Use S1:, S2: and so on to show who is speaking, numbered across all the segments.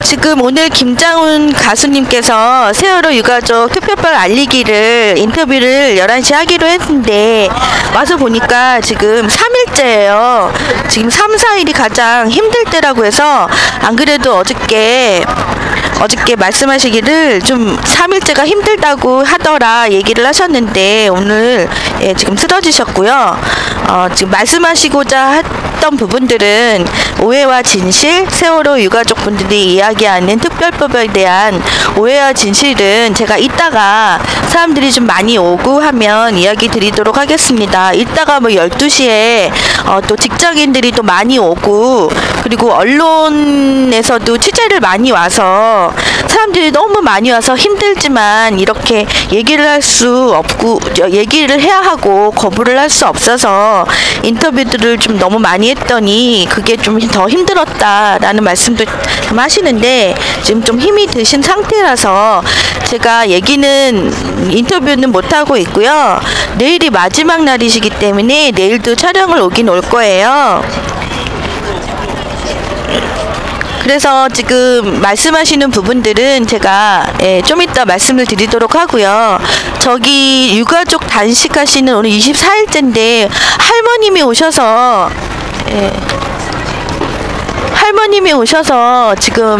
S1: 지금 오늘 김장훈 가수님께서 세월호 유가족 투표법 알리기를 인터뷰를 11시 하기로 했는데 와서 보니까 지금 3일째예요. 지금 3, 4일이 가장 힘들 때라고 해서 안 그래도 어저께 말씀하시기를 좀 3일째가 힘들다고 하더라 얘기를 하셨는데 오늘 지금 쓰러지셨고요. 지금 말씀하시고자 했던 부분들은 오해와 진실, 세월호 유가족분들이 이야기하는 특별법에 대한 오해와 진실은 제가 이따가 사람들이 좀 많이 오고 하면 이야기 드리도록 하겠습니다. 이따가 뭐 12시에 또 직장인들이 또 많이 오고 그리고 언론에서도 취재를 많이 와서 사람들이 너무 많이 와서 힘들지만 이렇게 얘기를 할 수 없고 얘기를 해야 하고 거부를 할 수 없어서 인터뷰들을 좀 너무 많이 했더니 그게 좀 더 힘들었다라는 말씀도 좀 하시는데 지금 좀 힘이 드신 상태라서 제가 인터뷰는 못하고 있고요. 내일이 마지막 날이시기 때문에 내일도 촬영을 오긴 올 거예요. 그래서 지금 말씀하시는 부분들은 제가 좀 이따 말씀을 드리도록 하고요. 저기 유가족 단식하시는 오늘 24일째인데 할머님이 오셔서 지금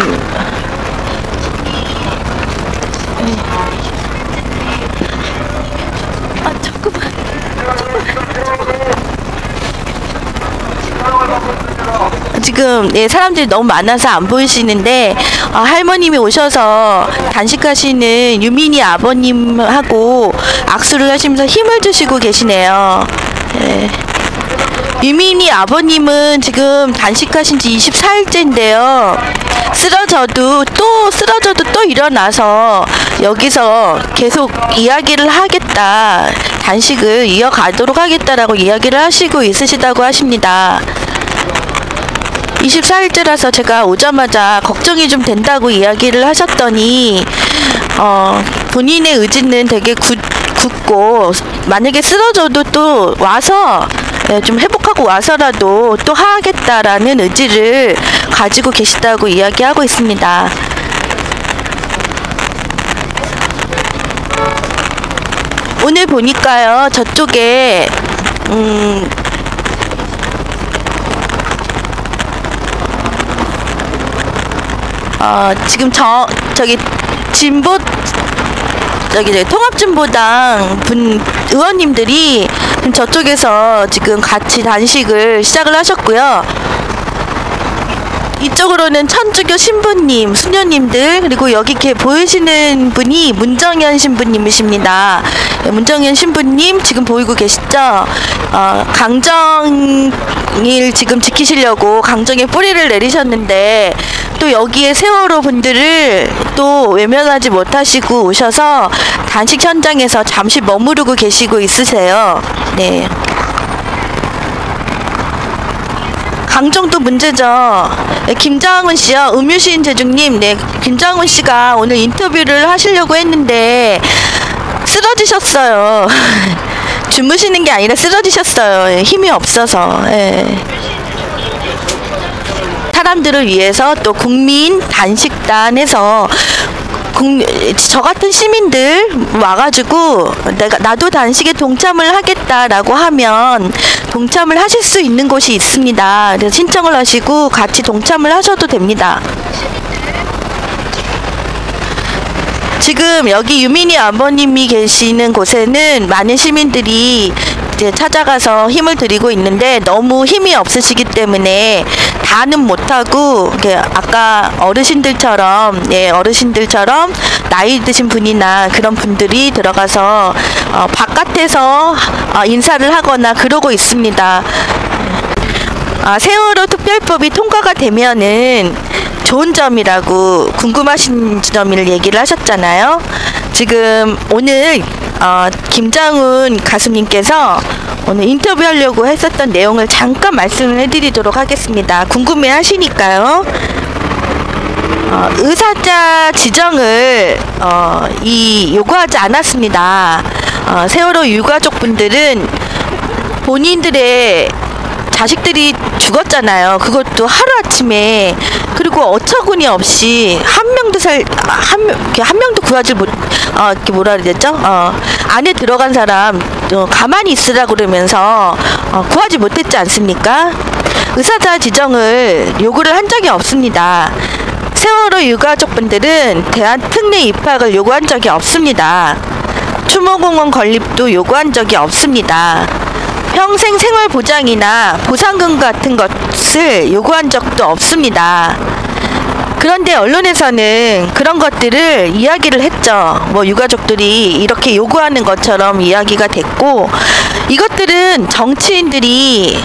S1: 지금 사람들이 너무 많아서 안 보이시는데 할머님이 오셔서 단식하시는 유민이 아버님하고 악수를 하시면서 힘을 주시고 계시네요. 유민이 아버님은 지금 단식하신 지 24일째인데요. 쓰러져도 또 일어나서 여기서 계속 이야기를 하겠다. 단식을 이어가도록 하겠다라고 이야기를 하시고 있으시다고 하십니다. 24일째라서 제가 오자마자 걱정이 좀 된다고 이야기를 하셨더니 본인의 의지는 되게 굳고 만약에 쓰러져도 또 와서 좀 회복하고 와서라도 또 하겠다라는 의지를 가지고 계시다고 이야기하고 있습니다. 오늘 보니까요 저쪽에 지금 저기 통합진보당 의원님들이 저쪽에서 지금 같이 단식을 시작을 하셨고요. 이쪽으로는 천주교 신부님, 수녀님들 그리고 여기 이렇게 보이시는 분이 문정현 신부님이십니다. 문정현 신부님 지금 보이고 계시죠? 강정일 지금 지키시려고 강정에 뿌리를 내리셨는데 또 여기에 세월호 분들을 또 외면하지 못하시고 오셔서 단식 현장에서 잠시 머무르고 계시고 있으세요. 네. 강정도 문제죠. 네, 김장훈 씨요. 음유시인 제중님, 네, 김장훈 씨가 오늘 인터뷰를 하시려고 했는데 쓰러지셨어요. 주무시는 게 아니라 쓰러지셨어요. 힘이 없어서. 네. 사람들을 위해서 또 국민 단식단에서 저 같은 시민들 와가지고 나도 단식에 동참을 하겠다라고 하면 동참을 하실 수 있는 곳이 있습니다. 그래서 신청을 하시고 같이 동참을 하셔도 됩니다. 지금 여기 유민이 아버님이 계시는 곳에는 많은 시민들이 이제 찾아가서 힘을 드리고 있는데 너무 힘이 없으시기 때문에 다는 못하고 아까 어르신들처럼 나이 드신 분이나 그런 분들이 들어가서 바깥에서 인사를 하거나 그러고 있습니다. 세월호 특별법이 통과가 되면은 좋은 점이라고 궁금하신 점을 얘기를 하셨잖아요. 지금 오늘 김장훈 가수님께서 오늘 인터뷰하려고 했었던 내용을 잠깐 말씀을 해드리도록 하겠습니다. 궁금해 하시니까요. 의사자 지정을 요구하지 않았습니다. 세월호 유가족분들은 본인들의 자식들이 죽었잖아요. 그것도 하루아침에. 그리고 어처구니 없이 한 명도 구하지 못, 이렇게 뭐라 그랬죠? 안에 들어간 사람 가만히 있으라 그러면서 구하지 못했지 않습니까? 의사자 지정을 요구를 한 적이 없습니다. 세월호 유가족분들은 대한 특례 입학을 요구한 적이 없습니다. 추모공원 건립도 요구한 적이 없습니다. 평생 생활 보장이나 보상금 같은 것을 요구한 적도 없습니다. 그런데 언론에서는 그런 것들을 이야기를 했죠. 뭐 유가족들이 이렇게 요구하는 것처럼 이야기가 됐고, 이것들은 정치인들이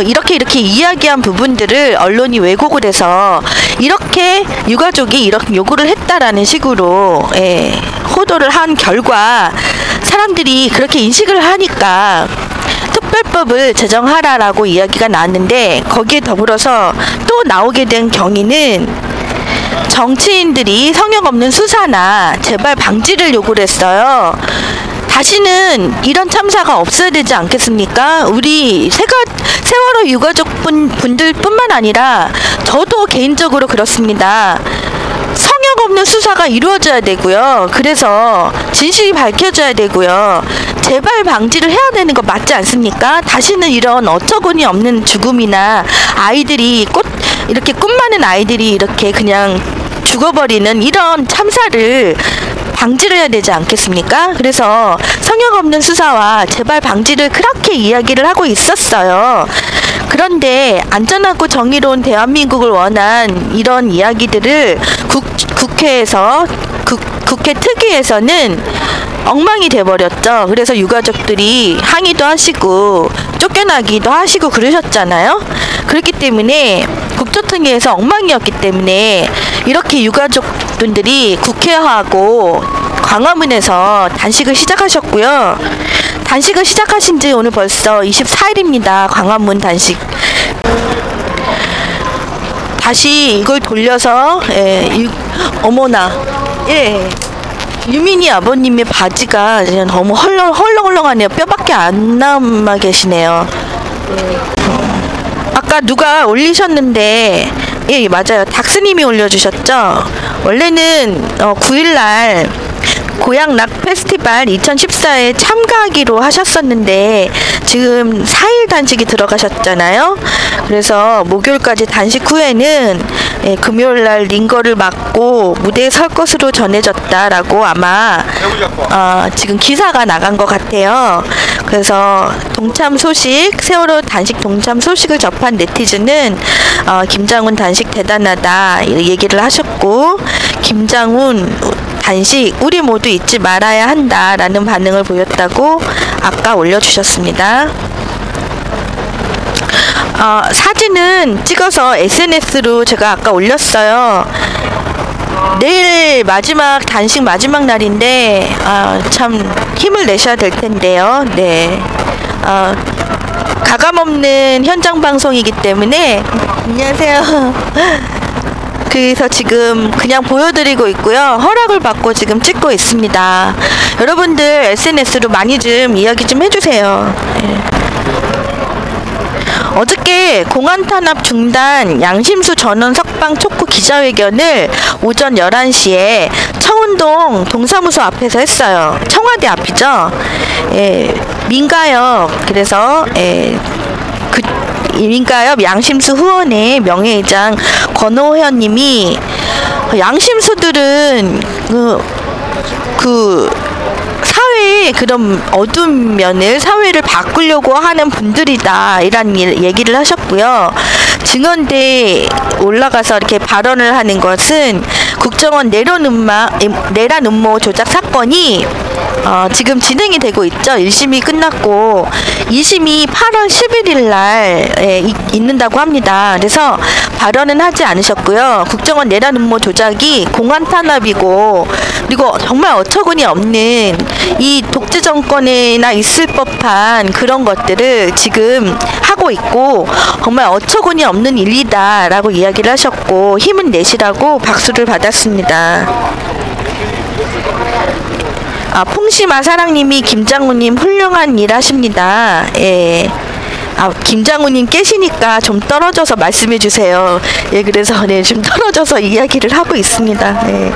S1: 이렇게 이야기한 부분들을 언론이 왜곡을 해서 이렇게 유가족이 이렇게 요구를 했다라는 식으로 호도를 한 결과 사람들이 그렇게 인식을 하니까 특별법을 제정하라라고 이야기가 나왔는데, 거기에 더불어서 또 나오게 된 경위는 정치인들이 성역 없는 수사나 재발 방지를 요구를 했어요. 다시는 이런 참사가 없어야 되지 않겠습니까? 우리 세월호 유가족 분들뿐만 아니라 저도 개인적으로 그렇습니다. 성역 없는 수사가 이루어져야 되고요. 그래서 진실이 밝혀져야 되고요. 재발 방지를 해야 되는 거 맞지 않습니까? 다시는 이런 어처구니 없는 죽음이나 아이들이 이렇게 꿈 많은 아이들이 이렇게 그냥 죽어버리는 이런 참사를 방지를 해야 되지 않겠습니까? 그래서 성역 없는 수사와 재발 방지를 그렇게 이야기를 하고 있었어요. 그런데 안전하고 정의로운 대한민국을 원한 이런 이야기들을 국회에서 국회 특위에서는 엉망이 돼버렸죠. 그래서 유가족들이 항의도 하시고 쫓겨나기도 하시고 그러셨잖아요. 그렇기 때문에 국토특위에서 엉망이었기 때문에 이렇게 유가족분들이 국회하고 광화문에서 단식을 시작하셨고요. 단식을 시작하신 지 오늘 벌써 24일입니다. 광화문 단식. 다시 이걸 돌려서 어머나 유민이 아버님의 바지가 너무 헐렁헐렁하네요. 뼈밖에 안 남아 계시네요. 아까 누가 올리셨는데 맞아요. 닥스님이 올려주셨죠. 원래는 9일날 고향 락 페스티벌 2014에 참가하기로 하셨었는데 지금 4일 단식이 들어가셨잖아요. 그래서 목요일까지 단식 후에는 금요일날 링거를 맞고 무대에 설 것으로 전해졌다라고 아마 지금 기사가 나간 것 같아요. 그래서 동참 소식, 세월호 단식 동참 소식을 접한 네티즌은 김장훈 단식 대단하다 얘기를 하셨고, 김장훈 단식 우리 모두 잊지 말아야 한다라는 반응을 보였다고 아까 올려주셨습니다. 사진은 찍어서 SNS로 제가 아까 올렸어요. 내일 단식 마지막 날인데 참 힘을 내셔야 될 텐데요. 네. 가감없는 현장 방송이기 때문에 안녕하세요. 그래서 지금 그냥 보여드리고 있고요. 허락을 받고 지금 찍고 있습니다. 여러분들 SNS로 많이 좀 이야기 좀 해주세요. 네. 어저께 공안 탄압 중단 양심수 전원 석방 촉구 기자회견을 오전 11시에 청운동 동사무소 앞에서 했어요. 청와대 앞이죠. 민가협, 그래서 민가협 양심수 후원회 명예회장 권호현 님이 양심수들은 사회의 그런 어두운 면을, 사회를 바꾸려고 하는 분들이다, 이런 얘기를 하셨고요. 증언대에 올라가서 이렇게 발언을 하는 것은 국정원 내란 음모 조작 사건이 지금 진행이 되고 있죠. 1심이 끝났고 2심이 8월 11일 날 있는다고 합니다. 그래서 발언은 하지 않으셨고요. 국정원 내란 음모 조작이 공안 탄압이고, 그리고 정말 어처구니 없는 이 독재 정권에나 있을 법한 그런 것들을 지금 하고 있고 정말 어처구니 없는 일이다라고 이야기를 하셨고, 힘은 내시라고 박수를 받았습니다. 풍시마사랑님이 김장훈님 훌륭한 일 하십니다. 김장우님 깨시니까 좀 떨어져서 말씀해 주세요. 예, 그래서 네, 좀 떨어져서 이야기를 하고 있습니다. 네.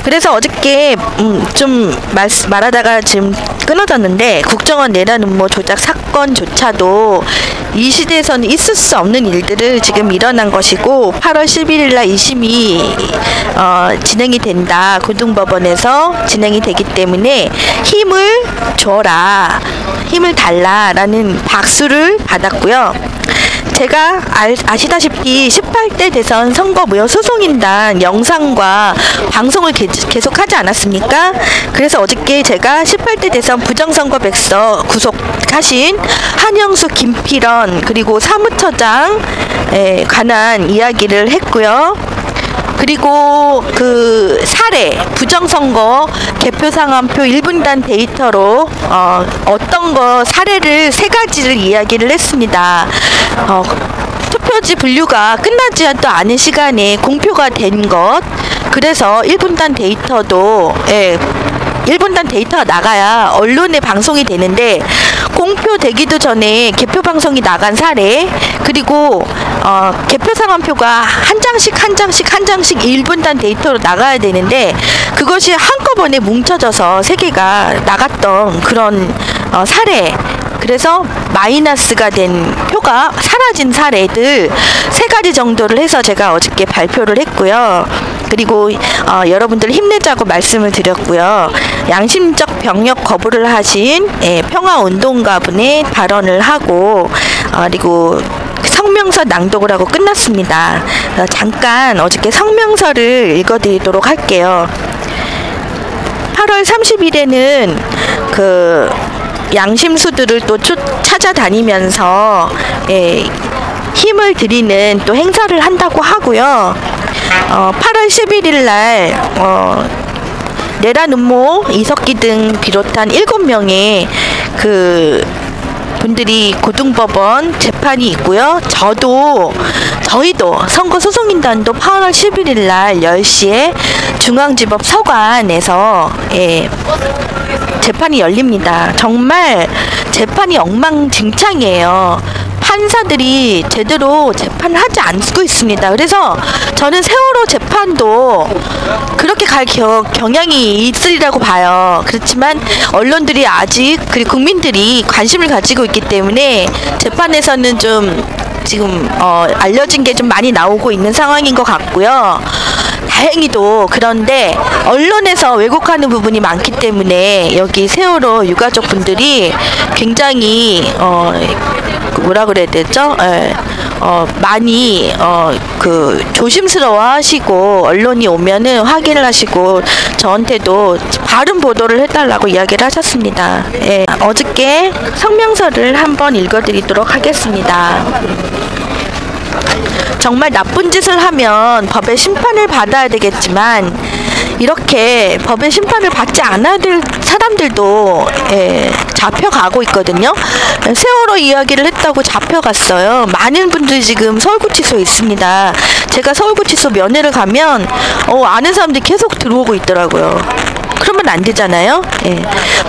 S1: 그래서 어저께 좀 말하다가 지금 끊어졌는데, 국정원 내란 음모 조작 사건조차도 이 시대에서는 있을 수 없는 일들을 지금 일어난 것이고, 8월 11일 날 2심이 진행이 된다. 고등법원에서 진행이 되기 때문에 힘을 줘라, 힘을 달라라는 박수를 받았고요. 제가 아시다시피 18대 대선 선거 무효 소송인단 영상과 방송을 계속하지 않았습니까? 그래서 어저께 제가 18대 대선 부정선거백서 구속하신 한영수, 김필원 그리고 사무처장에 관한 이야기를 했고요. 그리고 그 사례 부정선거 개표상환표 1분단 데이터로 어떤 거 사례를 3가지를 이야기를 했습니다. 투표지 분류가 끝나지도 않은 시간에 공표가 된 것, 그래서 1분단 데이터도 1분단 데이터가 나가야 언론에 방송이 되는데, 공표되기도 전에 개표 방송이 나간 사례, 그리고 개표 상환표가 한 장씩 1분단 데이터로 나가야 되는데, 그것이 한꺼번에 뭉쳐져서 3개가 나갔던 그런 사례, 그래서 마이너스가 된 표가 사라진 사례들 3가지 정도를 해서 제가 어저께 발표를 했고요. 그리고 여러분들 힘내자고 말씀을 드렸고요. 양심적 병역 거부를 하신 평화운동가분의 발언을 하고, 그리고 성명서 낭독을 하고 끝났습니다. 잠깐 어저께 성명서를 읽어드리도록 할게요. 8월 30일에는 그 양심수들을 또 찾아다니면서 힘을 드리는 또 행사를 한다고 하고요. 8월 11일 날 내란 음모 이석기 등 비롯한 7명의 그 분들이 고등법원 재판이 있고요. 저희도 선거소송인단도 8월 11일 날 10시에 중앙지법 서관에서 재판이 열립니다. 정말 재판이 엉망진창이에요. 판사들이 제대로 재판을 하지 않고 있습니다. 그래서 저는 세월호 재판도 그렇게 갈 경향이 있으리라고 봐요. 그렇지만 언론들이 아직, 그리고 국민들이 관심을 가지고 있기 때문에 재판에서는 좀 지금 알려진 게 좀 많이 나오고 있는 상황인 것 같고요. 다행히도. 그런데 언론에서 왜곡하는 부분이 많기 때문에 여기 세월호 유가족 분들이 굉장히 뭐라 그래야 되죠? 많이 그 조심스러워 하시고, 언론이 오면은 확인을 하시고 저한테도 바른 보도를 해달라고 이야기를 하셨습니다. 어저께 성명서를 한번 읽어드리도록 하겠습니다. 정말 나쁜 짓을 하면 법의 심판을 받아야 되겠지만, 이렇게 법의 심판을 받지 않아야 될 사람들도 잡혀가고 있거든요. 세월호 이야기를 했다고 잡혀갔어요. 많은 분들이 지금 서울구치소에 있습니다. 제가 서울구치소 면회를 가면 아는 사람들이 계속 들어오고 있더라고요. 그러면 안 되잖아요.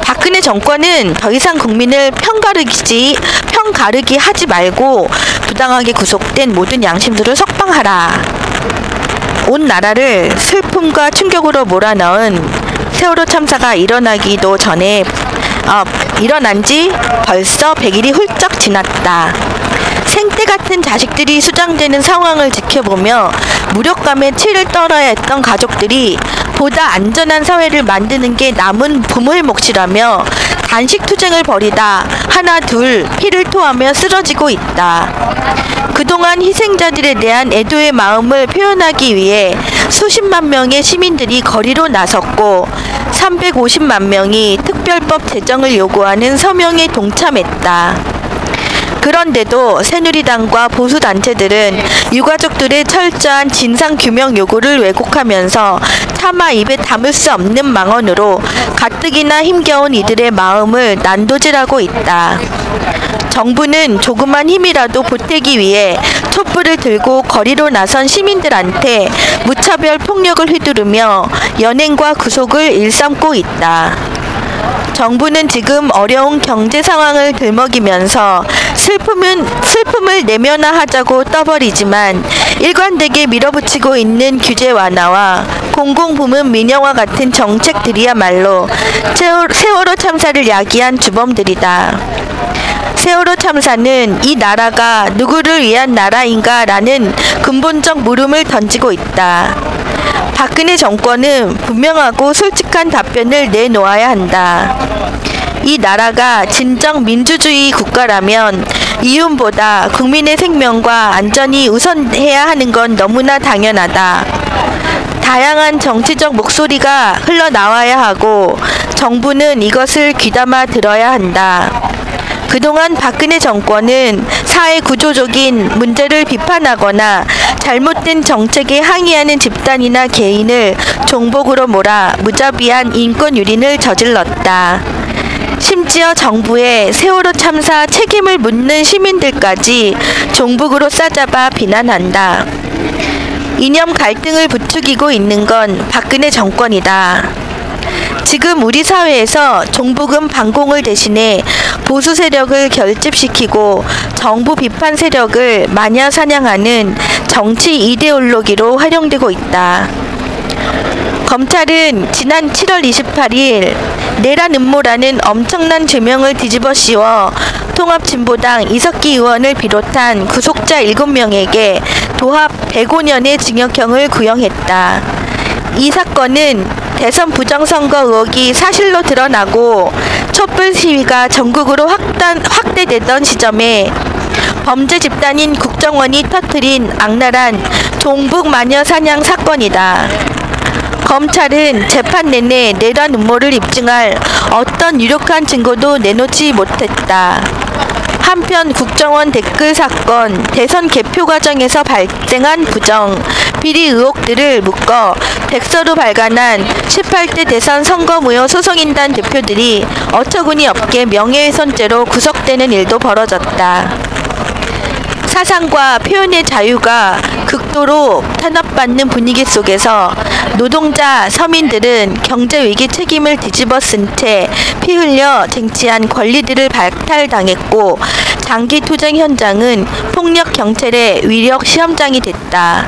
S1: 박근혜 정권은 더 이상 국민을 편가르기 하지 말고 부당하게 구속된 모든 양심들을 석방하라. 온 나라를 슬픔과 충격으로 몰아넣은 세월호 참사가 일어나기도 전에 일어난 지 벌써 100일이 훌쩍 지났다. 생떼 같은 자식들이 수장되는 상황을 지켜보며 무력감에 치를 떨어야 했던 가족들이 보다 안전한 사회를 만드는 게 남은 부모의 몫이라며 단식 투쟁을 벌이다 하나 둘 피를 토하며 쓰러지고 있다. 그동안 희생자들에 대한 애도의 마음을 표현하기 위해 수십만 명의 시민들이 거리로 나섰고 350만 명이 특별법 제정을 요구하는 서명에 동참했다. 그런데도 새누리당과 보수단체들은 유가족들의 철저한 진상규명 요구를 왜곡하면서 차마 입에 담을 수 없는 망언으로 가뜩이나 힘겨운 이들의 마음을 난도질하고 있다. 정부는 조그만 힘이라도 보태기 위해 촛불을 들고 거리로 나선 시민들한테 무차별 폭력을 휘두르며 연행과 구속을 일삼고 있다. 정부는 지금 어려운 경제 상황을 들먹이면서 슬픔을 내면화하자고 떠벌이지만 일관되게 밀어붙이고 있는 규제 완화와 공공부문 민영화 같은 정책들이야말로 세월호 참사를 야기한 주범들이다. 세월호 참사는 이 나라가 누구를 위한 나라인가 라는 근본적 물음을 던지고 있다. 박근혜 정권은 분명하고 솔직한 답변을 내놓아야 한다. 이 나라가 진정 민주주의 국가라면 이윤보다 국민의 생명과 안전이 우선해야 하는 건 너무나 당연하다. 다양한 정치적 목소리가 흘러나와야 하고 정부는 이것을 귀담아 들어야 한다. 그동안 박근혜 정권은 사회 구조적인 문제를 비판하거나 잘못된 정책에 항의하는 집단이나 개인을 종복으로 몰아 무자비한 인권 유린을 저질렀다. 심지어 정부의 세월호 참사 책임을 묻는 시민들까지 종북으로 싸잡아 비난한다. 이념 갈등을 부추기고 있는 건 박근혜 정권이다. 지금 우리 사회에서 종북은 반공을 대신해 보수 세력을 결집시키고 정부 비판 세력을 마냥 사냥하는 정치 이데올로기로 활용되고 있다. 검찰은 지난 7월 28일 내란 음모라는 엄청난 죄명을 뒤집어 씌워 통합진보당 이석기 의원을 비롯한 구속자 7명에게 도합 105년의 징역형을 구형했다. 이 사건은 대선 부정선거 의혹이 사실로 드러나고 촛불 시위가 전국으로 확대되던 시점에 범죄 집단인 국정원이 터뜨린 악랄한 종북 마녀 사냥 사건이다. 검찰은 재판 내내 내란 음모를 입증할 어떤 유력한 증거도 내놓지 못했다. 한편 국정원 댓글 사건, 대선 개표 과정에서 발생한 부정, 비리 의혹들을 묶어 백서로 발간한 18대 대선 선거무효 소송인단 대표들이 어처구니 없게 명예훼손죄로 구속되는 일도 벌어졌다. 사상과 표현의 자유가 극도로 탄압받는 분위기 속에서 노동자, 서민들은 경제위기 책임을 뒤집어 쓴 채 피 흘려 쟁취한 권리들을 박탈당했고 장기 투쟁 현장은 폭력 경찰의 위력 시험장이 됐다.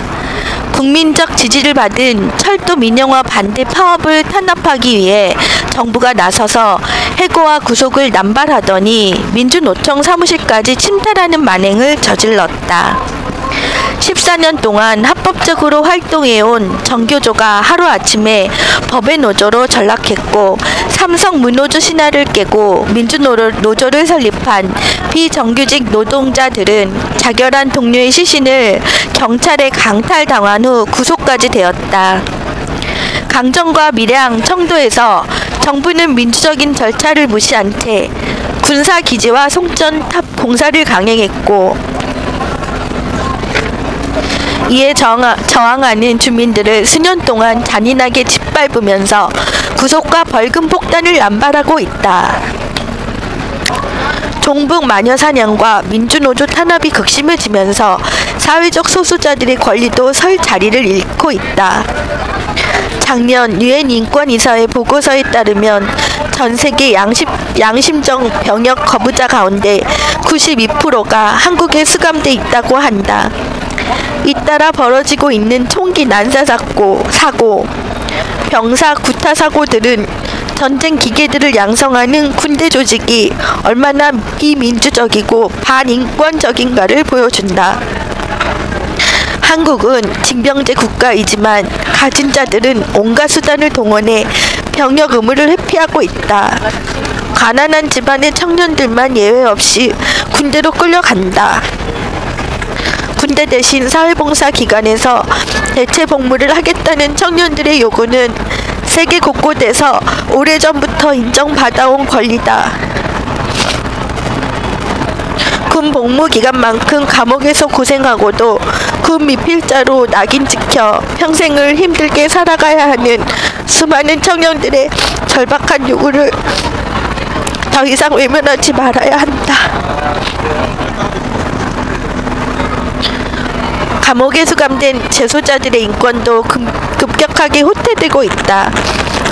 S1: 국민적 지지를 받은 철도 민영화 반대 파업을 탄압하기 위해 정부가 나서서 해고와 구속을 남발하더니 민주노총 사무실까지 침탈하는 만행을 저질렀다. 14년 동안 합법적으로 활동해온 정교조가 하루아침에 법의 노조로 전락했고 삼성 무노조 신화를 깨고 민주노조를 설립한 비정규직 노동자들은 자결한 동료의 시신을 경찰에 강탈당한 후 구속까지 되었다. 강정과 밀양, 청도에서 정부는 민주적인 절차를 무시한 채 군사기지와 송전탑 공사를 강행했고 이에 저항하는 주민들을 수년 동안 잔인하게 짓밟으면서 구속과 벌금 폭탄을 남발하고 있다. 종북 마녀 사냥과 민주노조 탄압이 극심을 지면서 사회적 소수자들의 권리도 설 자리를 잃고 있다. 작년 유엔 인권이사회 보고서에 따르면 전 세계 양심적 병역 거부자 가운데 92%가 한국에 수감돼 있다고 한다. 잇따라 벌어지고 있는 총기 난사 사고, 병사 구타 사고들은 전쟁 기계들을 양성하는 군대 조직이 얼마나 비민주적이고 반인권적인가를 보여준다. 한국은 징병제 국가이지만 가진 자들은 온갖 수단을 동원해 병역 의무를 회피하고 있다. 가난한 집안의 청년들만 예외 없이 군대로 끌려간다. 군대 대신 사회봉사 기관에서 대체 복무를 하겠다는 청년들의 요구는 세계 곳곳에서 오래전부터 인정받아온 권리다. 군 복무 기간만큼 감옥에서 고생하고도 군 미필자로 낙인 찍혀 평생을 힘들게 살아가야 하는 수많은 청년들의 절박한 요구를 더 이상 외면하지 말아야 한다. 감옥에 수감된 재소자들의 인권도 급격하게 후퇴되고 있다.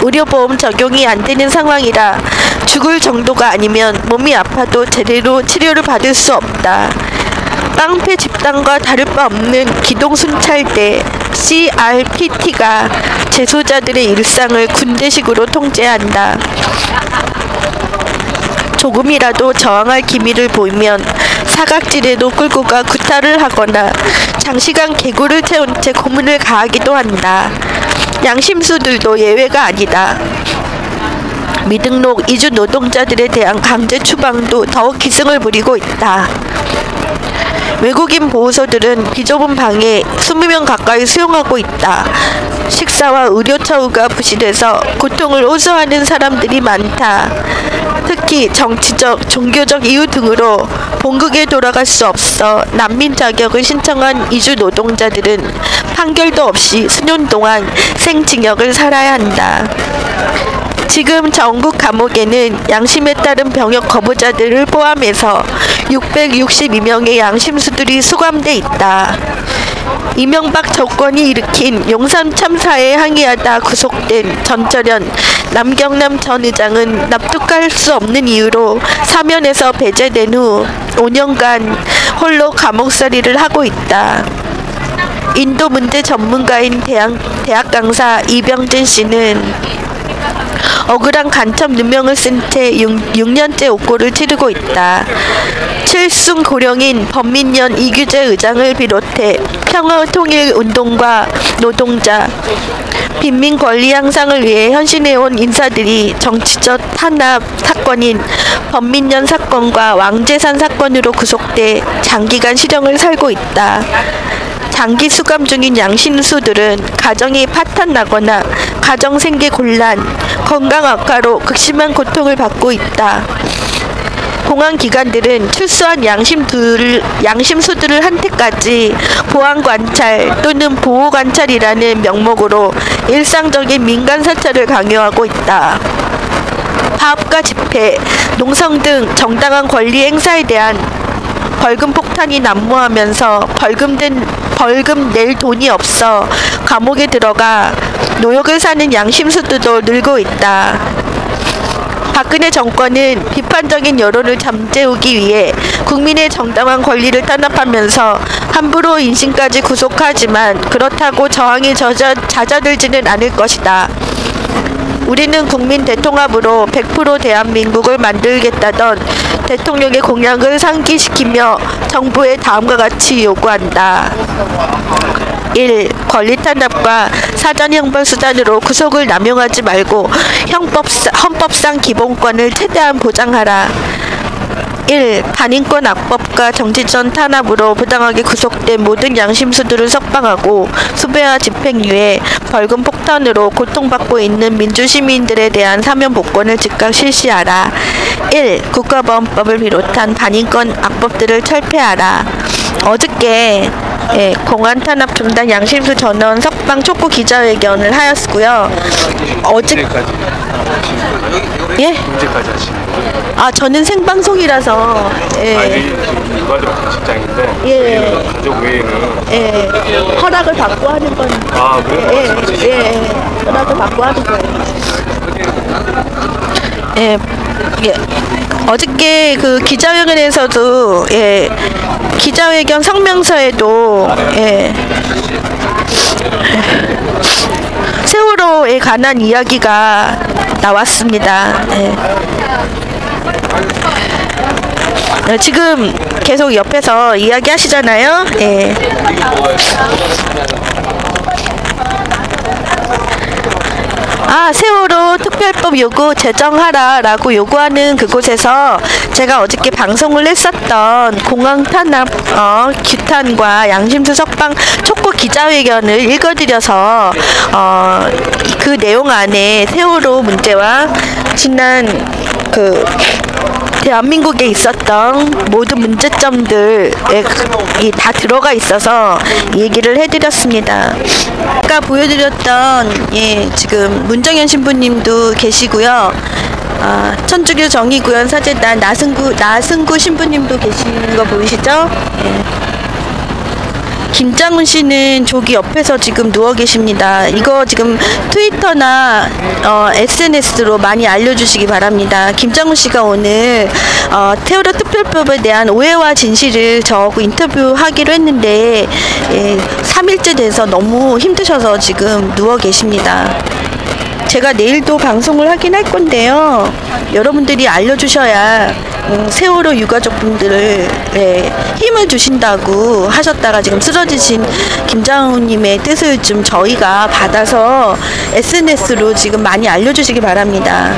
S1: 의료보험 적용이 안 되는 상황이라 죽을 정도가 아니면 몸이 아파도 제대로 치료를 받을 수 없다. 깡패 집단과 다를 바 없는 기동순찰대 CRPT가 재소자들의 일상을 군대식으로 통제한다. 조금이라도 저항할 기미를 보이면 사각지대로 끌고 가 구타를 하거나 장시간 개구를 태운 채 고문을 가하기도 한다. 양심수들도 예외가 아니다. 미등록 이주 노동자들에 대한 강제 추방도 더욱 기승을 부리고 있다. 외국인 보호소들은 비좁은 방에 20명 가까이 수용하고 있다. 식사와 의료 처우가 부실해서 고통을 호소하는 사람들이 많다. 특히 정치적, 종교적 이유 등으로 본국에 돌아갈 수 없어 난민 자격을 신청한 이주 노동자들은 판결도 없이 수년 동안 생징역을 살아야 한다. 지금 전국 감옥에는 양심에 따른 병역 거부자들을 포함해서 662명의 양심수들이 수감돼 있다. 이명박 정권이 일으킨 용산 참사에 항의하다 구속된 전철현 남경남 전 의장은 납득할 수 없는 이유로 사면에서 배제된 후 5년간 홀로 감옥살이를 하고 있다. 인도 문제 전문가인 대학 강사 이병진 씨는 억울한 간첩 누명을 쓴 채 6년째 옥고를 치르고 있다. 칠순 고령인 범민련 이규재 의장을 비롯해 평화통일운동과 노동자, 빈민 권리 향상을 위해 헌신해온 인사들이 정치적 탄압 사건인 범민련 사건과 왕재산 사건으로 구속돼 장기간 실형을 살고 있다. 장기 수감 중인 양심수들은 가정이 파탄나거나 가정 생계 곤란, 건강 악화로 극심한 고통을 받고 있다. 공안 기관들은 출소한 양심수들을 한테까지 보안관찰 또는 보호관찰이라는 명목으로 일상적인 민간 사찰을 강요하고 있다. 파업과 집회, 농성 등 정당한 권리 행사에 대한 벌금 폭탄이 난무하면서 벌금 낼 돈이 없어 감옥에 들어가 노역을 사는 양심수들도 늘고 있다. 박근혜 정권은 비판적인 여론을 잠재우기 위해 국민의 정당한 권리를 탄압하면서 함부로 인신까지 구속하지만 그렇다고 저항이 잦아들지는 않을 것이다. 우리는 국민 대통합으로 100% 대한민국을 만들겠다던 대통령의 공약을 상기시키며 정부에 다음과 같이 요구한다. 1. 권리 탄압과 사전형벌 수단으로 구속을 남용하지 말고 헌법상 기본권을 최대한 보장하라. 1. 반인권 악법과 정치적 탄압으로 부당하게 구속된 모든 양심수들을 석방하고 수배와 집행유예, 벌금 폭탄으로 고통받고 있는 민주시민들에 대한 사면 복권을 즉각 실시하라. 1. 국가보안법을 비롯한 반인권 악법들을 철폐하라. 어저께 공안 탄압 중단 양심수 전원 석방 촉구 기자회견을 하였고요. 예?
S2: 언제까지 하시는 거예요?
S1: 아, 저는 생방송이라서.
S2: 일반적으로 직장인데
S1: 예.
S2: 가족 외에는
S1: 허락을 받고 하는 건.
S2: 아, 그래요?
S1: 허락을 받고 하는 거예요. 어저께 그 기자회견에서도 기자회견 성명서에도 세월호에 관한 이야기가 나왔습니다. 지금 계속 옆에서 이야기하시잖아요. 세월호 특별법 요구 제정하라 라고 요구하는 그곳에서 제가 어저께 방송을 했었던 공항 탄압 규탄과 양심수 석방 촉구 기자회견을 읽어드려서 그 내용 안에 세월호 문제와 지난 대한민국에 있었던 모든 문제점들이 다 들어가 있어서 얘기를 해드렸습니다. 아까 보여드렸던 지금 문정현 신부님도 계시고요. 천주교 정의구현 사제단 나승구 신부님도 계시는 거 보이시죠? 김장훈 씨는 저기 옆에서 지금 누워 계십니다. 이거 지금 트위터나 SNS로 많이 알려주시기 바랍니다. 김장훈 씨가 오늘 세월호 특별법에 대한 오해와 진실을 저하고 인터뷰하기로 했는데 3일째 돼서 너무 힘드셔서 지금 누워 계십니다. 제가 내일도 방송을 하긴 할 건데요. 여러분들이 알려주셔야 세월호 유가족분들을 힘을 주신다고 하셨다가 지금 쓰러지신 김장훈님의 뜻을 좀 저희가 받아서 SNS로 지금 많이 알려주시기 바랍니다.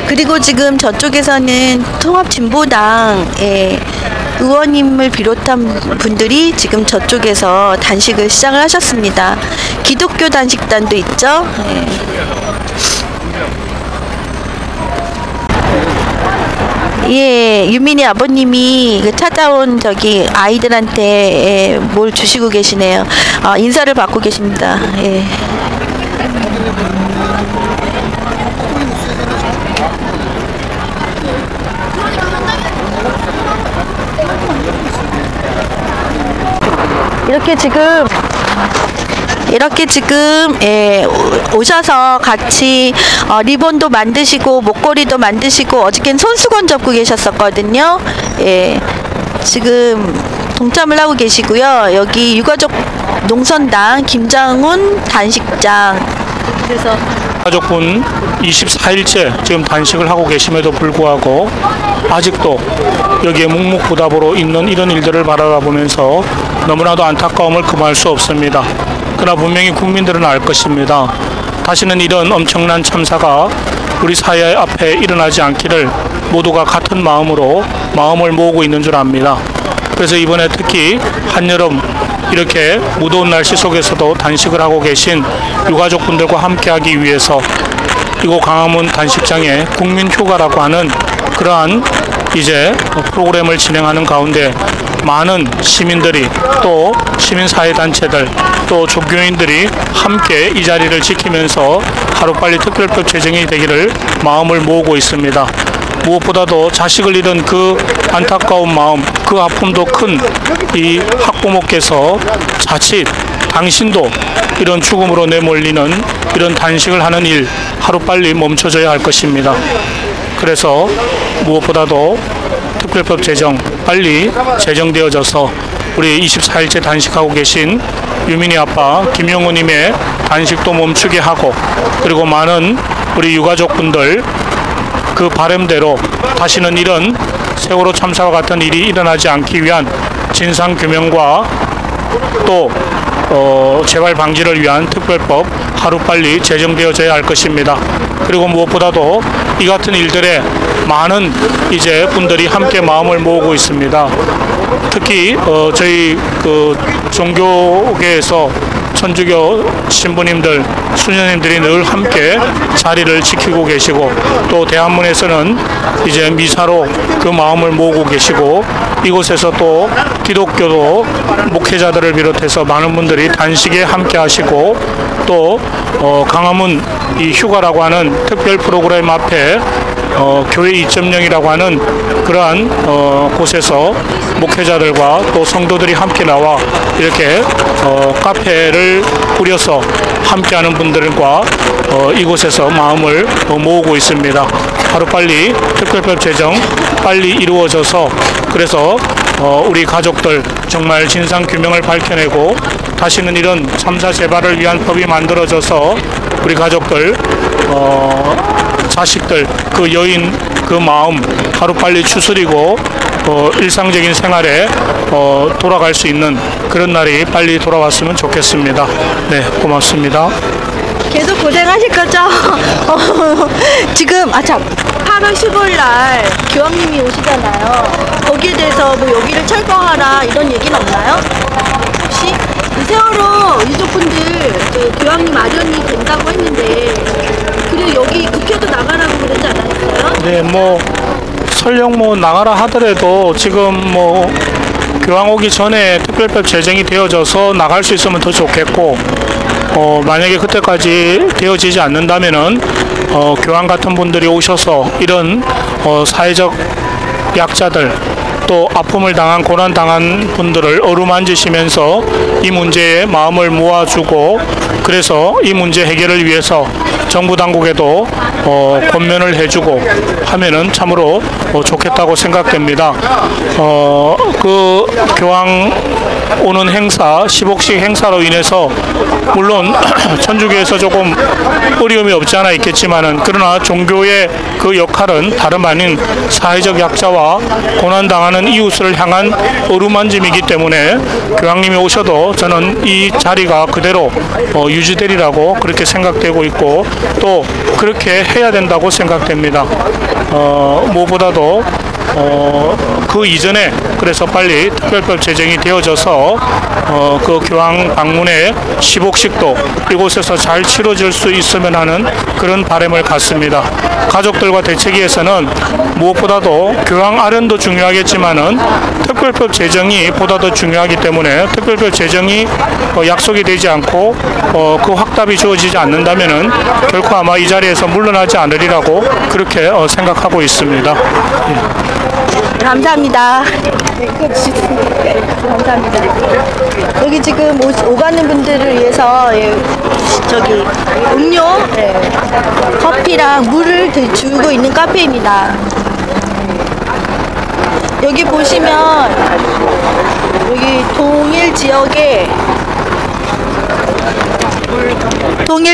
S1: 그리고 지금 저쪽에서는 통합진보당 의원님을 비롯한 분들이 지금 저쪽에서 단식을 시작을 하셨습니다. 기독교 단식단도 있죠. 유민이 아버님이 찾아온 저기 아이들한테 뭘 주시고 계시네요. 인사를 받고 계십니다. 이렇게 지금 오셔서 같이 리본도 만드시고 목걸이도 만드시고 어저께는 손수건 접고 계셨었거든요. 지금 동참을 하고 계시고요. 여기 유가족 농선당 김장훈 단식장. 그래서
S3: 가족분 24일째 지금 단식을 하고 계심에도 불구하고 아직도 여기에 묵묵부답으로 있는 이런 일들을 바라보면서 너무나도 안타까움을 금할 수 없습니다. 그러나 분명히 국민들은 알 것입니다. 다시는 이런 엄청난 참사가 우리 사회 앞에 일어나지 않기를 모두가 같은 마음으로 마음을 모으고 있는 줄 압니다. 그래서 이번에 특히 한여름 이렇게 무더운 날씨 속에서도 단식을 하고 계신 유가족분들과 함께하기 위해서 이곳 강화문 단식장에 국민휴가라고 하는 그러한 이제 프로그램을 진행하는 가운데 많은 시민들이 또 시민사회단체들 또 종교인들이 함께 이 자리를 지키면서 하루빨리 특별법 제정이 되기를 마음을 모으고 있습니다. 무엇보다도 자식을 잃은 그 안타까운 마음, 그 아픔도 큰 이 학부모께서 자칫 당신도 이런 죽음으로 내몰리는 이런 단식을 하는 일 하루빨리 멈춰져야 할 것입니다. 그래서 무엇보다도 특별법 제정 빨리 제정되어져서 우리 24일째 단식하고 계신 유민이 아빠 김용우님의 단식도 멈추게 하고 그리고 많은 우리 유가족분들 그 바람대로 다시는 이런 세월호 참사와 같은 일이 일어나지 않기 위한 진상규명과 또 재발 방지를 위한 특별법 하루빨리 제정되어져야 할 것입니다. 그리고 무엇보다도 이 같은 일들에 많은 이제 분들이 함께 마음을 모으고 있습니다. 특히 저희 그 종교계에서 천주교 신부님들, 수녀님들이 늘 함께 자리를 지키고 계시고 또 대한문에서는 이제 미사로 그 마음을 모으고 계시고 이곳에서 또 기독교도 목회자들을 비롯해서 많은 분들이 단식에 함께 하시고 또 강화문 이 휴가라고 하는 특별 프로그램 앞에 교회 2.0이라고 하는 그러한 곳에서 목회자들과 또 성도들이 함께 나와 이렇게 카페를 꾸려서 함께하는 분들과 이곳에서 마음을 모으고 있습니다. 하루빨리 특별법 제정 빨리 이루어져서 그래서 우리 가족들 정말 진상규명을 밝혀내고 다시는 이런 참사 재발을 위한 법이 만들어져서 우리 가족들 자식들 그 여인 그 마음 하루빨리 추스리고 일상적인 생활에 돌아갈 수 있는 그런 날이 빨리 돌아왔으면 좋겠습니다. 네, 고맙습니다.
S1: 계속 고생하실 거죠? 지금 8월 15일 날 교황님이 오시잖아요. 거기에 대해서 뭐 여기를 철거하라 이런 얘기는 없나요? 혹시 이 세월호 유족분들 교황님 아련이 된다고 했는데 그리고 여기 국회도 나가라고 그러지 않았어요?
S3: 네, 뭐 설령 뭐 나가라 하더라도 지금 뭐 교황 오기 전에 특별법 제정이 되어져서 나갈 수 있으면 더 좋겠고 만약에 그때까지 되어지지 않는다면은 교황 같은 분들이 오셔서 이런 사회적 약자들 또 아픔을 당한 고난 당한 분들을 어루만지시면서 이 문제에 마음을 모아주고 그래서 이 문제 해결을 위해서 정부 당국에도 권면을 해주고 하면은 참으로 좋겠다고 생각됩니다. 그 교황 오는 행사, 시복식 행사로 인해서 물론 천주교에서 조금 어려움이 없지 않아 있겠지만은 그러나 종교의 그 역할은 다름 아닌 사회적 약자와 고난당하는 이웃을 향한 어루만짐이기 때문에 교황님이 오셔도 저는 이 자리가 그대로 유지되리라고 그렇게 생각되고 있고 또 그렇게 해야 된다고 생각됩니다. 무엇보다도 그 이전에 그래서 빨리 특별법 제정이 되어져서 그 교황 방문의 시복식도 이곳에서 잘 치러질 수 있으면 하는 그런 바람을 갖습니다. 가족들과 대책위에서는 무엇보다도 교황 아련도 중요하겠지만은 특별법 제정이 보다 더 중요하기 때문에 특별법 제정이 약속이 되지 않고 그 확답이 주어지지 않는다면은 결코 아마 이 자리에서 물러나지 않으리라고 그렇게 생각하고 있습니다.
S1: 감사합니다. 감사합니다. 여기 지금 오가는 분들을 위해서 저기 음료, 커피랑 물을 주고 있는 카페입니다. 여기 보시면 여기 동일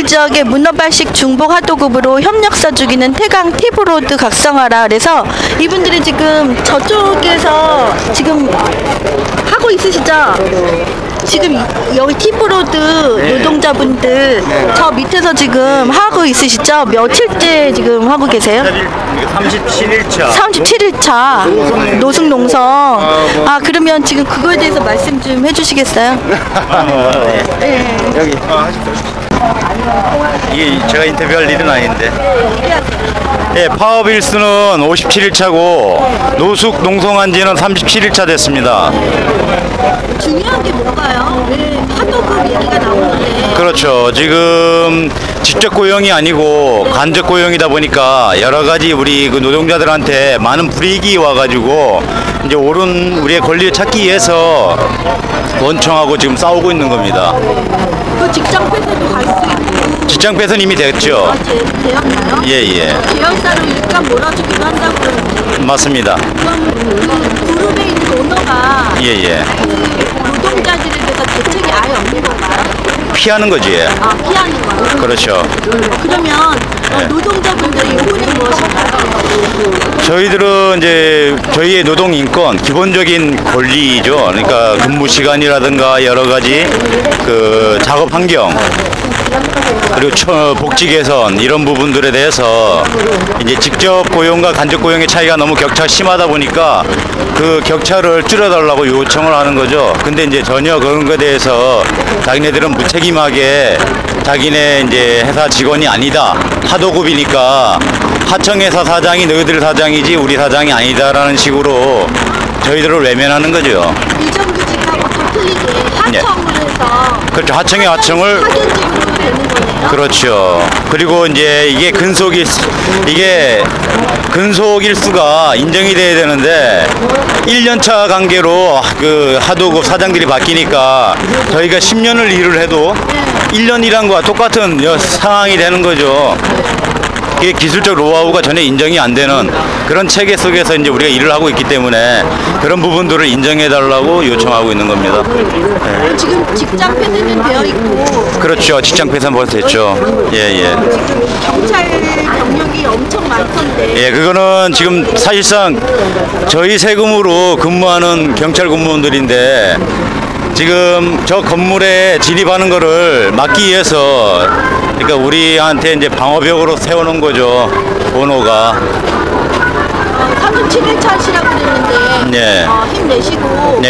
S1: 지역의 문어발식 중복 하도급으로 협력사 주기는 태강 티브로드 각성하라. 그래서 이분들이 지금 저쪽에서 지금 하고 있으시죠? 지금 여기 티브로드 노동자분들 저 밑에서 지금 하고 있으시죠? 며칠째 지금 하고 계세요?
S4: 37일차.
S1: 37일차 노숙농성. 아 그러면 지금 그거에 대해서 말씀 좀 해주시겠어요? 네.
S4: 여기. 이게 제가 인터뷰할 일은 아닌데. 예, 파업 일수는 57일차고 노숙 농성한 지는 37일차 됐습니다.
S1: 중요한 게 뭔가요? 왜 하도급 얘기가 나오는데?
S4: 그렇죠. 지금 직접 고용이 아니고 간접 고용이다 보니까 여러 가지 우리 그 노동자들한테 많은 불이익이 와가지고 이제 옳은 우리의 권리를 찾기 위해서 원청하고 지금 싸우고 있는 겁니다.
S1: 그 직장 폐쇄도 갈 수 있고.
S4: 직장 폐쇄는 이미 됐죠.
S1: 되었나요?
S4: 예예.
S1: 계열사로 일감 몰아주기도 한다고 그러는데.
S4: 맞습니다.
S1: 그럼 그 그룹에 있는 오너가
S4: 예예.
S1: 그 노동자들에 대해서 대책이 아예 없는 건가요?
S4: 피하는 거지.
S1: 아 피하는 거요?
S4: 그렇죠.
S1: 그러면 노동자분들의 요구는 무엇인가요?
S4: 저희들은 이제 저희의 노동 인권 기본적인 권리죠. 그러니까 근무 시간이라든가 여러 가지 그 작업 환경 그리고 복지 개선 이런 부분들에 대해서 이제 직접 고용과 간접 고용의 차이가 너무 격차가 심하다 보니까 그 격차를 줄여달라고 요청을 하는 거죠. 근데 이제 전혀 그런 것에 대해서 자기네들은 무책임하게 자기네 이제 회사 직원이 아니다. 하도급이니까 하청회사 사장이 너희들 사장이지 우리 사장이 아니다라는 식으로 저희들을 외면하는 거죠.
S1: 일정규직하고 또 틀리게 하청을 해서
S4: 그렇죠. 하청의 하청을
S1: 파견직으로 되는 거네요.
S4: 그렇죠. 그리고 이제 이게 근속일수가 인정이 돼야 되는데 1년차 관계로 그 하도급 사장들이 바뀌니까 저희가 10년을 일을 해도 1년 일한 거와 똑같은 상황이 되는 거죠. 이게 기술적 노하우가 전혀 인정이 안 되는 그런 체계 속에서 이제 우리가 일을 하고 있기 때문에 그런 부분들을 인정해 달라고 요청하고 있는 겁니다. 네.
S1: 지금 직장 폐쇄는 되어 있고.
S4: 그렇죠. 직장 폐쇄는 벌써 됐죠. 예예.
S1: 지금 경찰 경력이 엄청 많던데.
S4: 예, 그거는 지금 사실상 저희 세금으로 근무하는 경찰 공무원들인데 지금 저 건물에 진입하는 거를 막기 위해서 그러니까 우리한테 이제 방어벽으로 세워놓은 거죠. 번호가.
S1: 37일차시라고 그랬는데
S4: 네.
S1: 힘내시고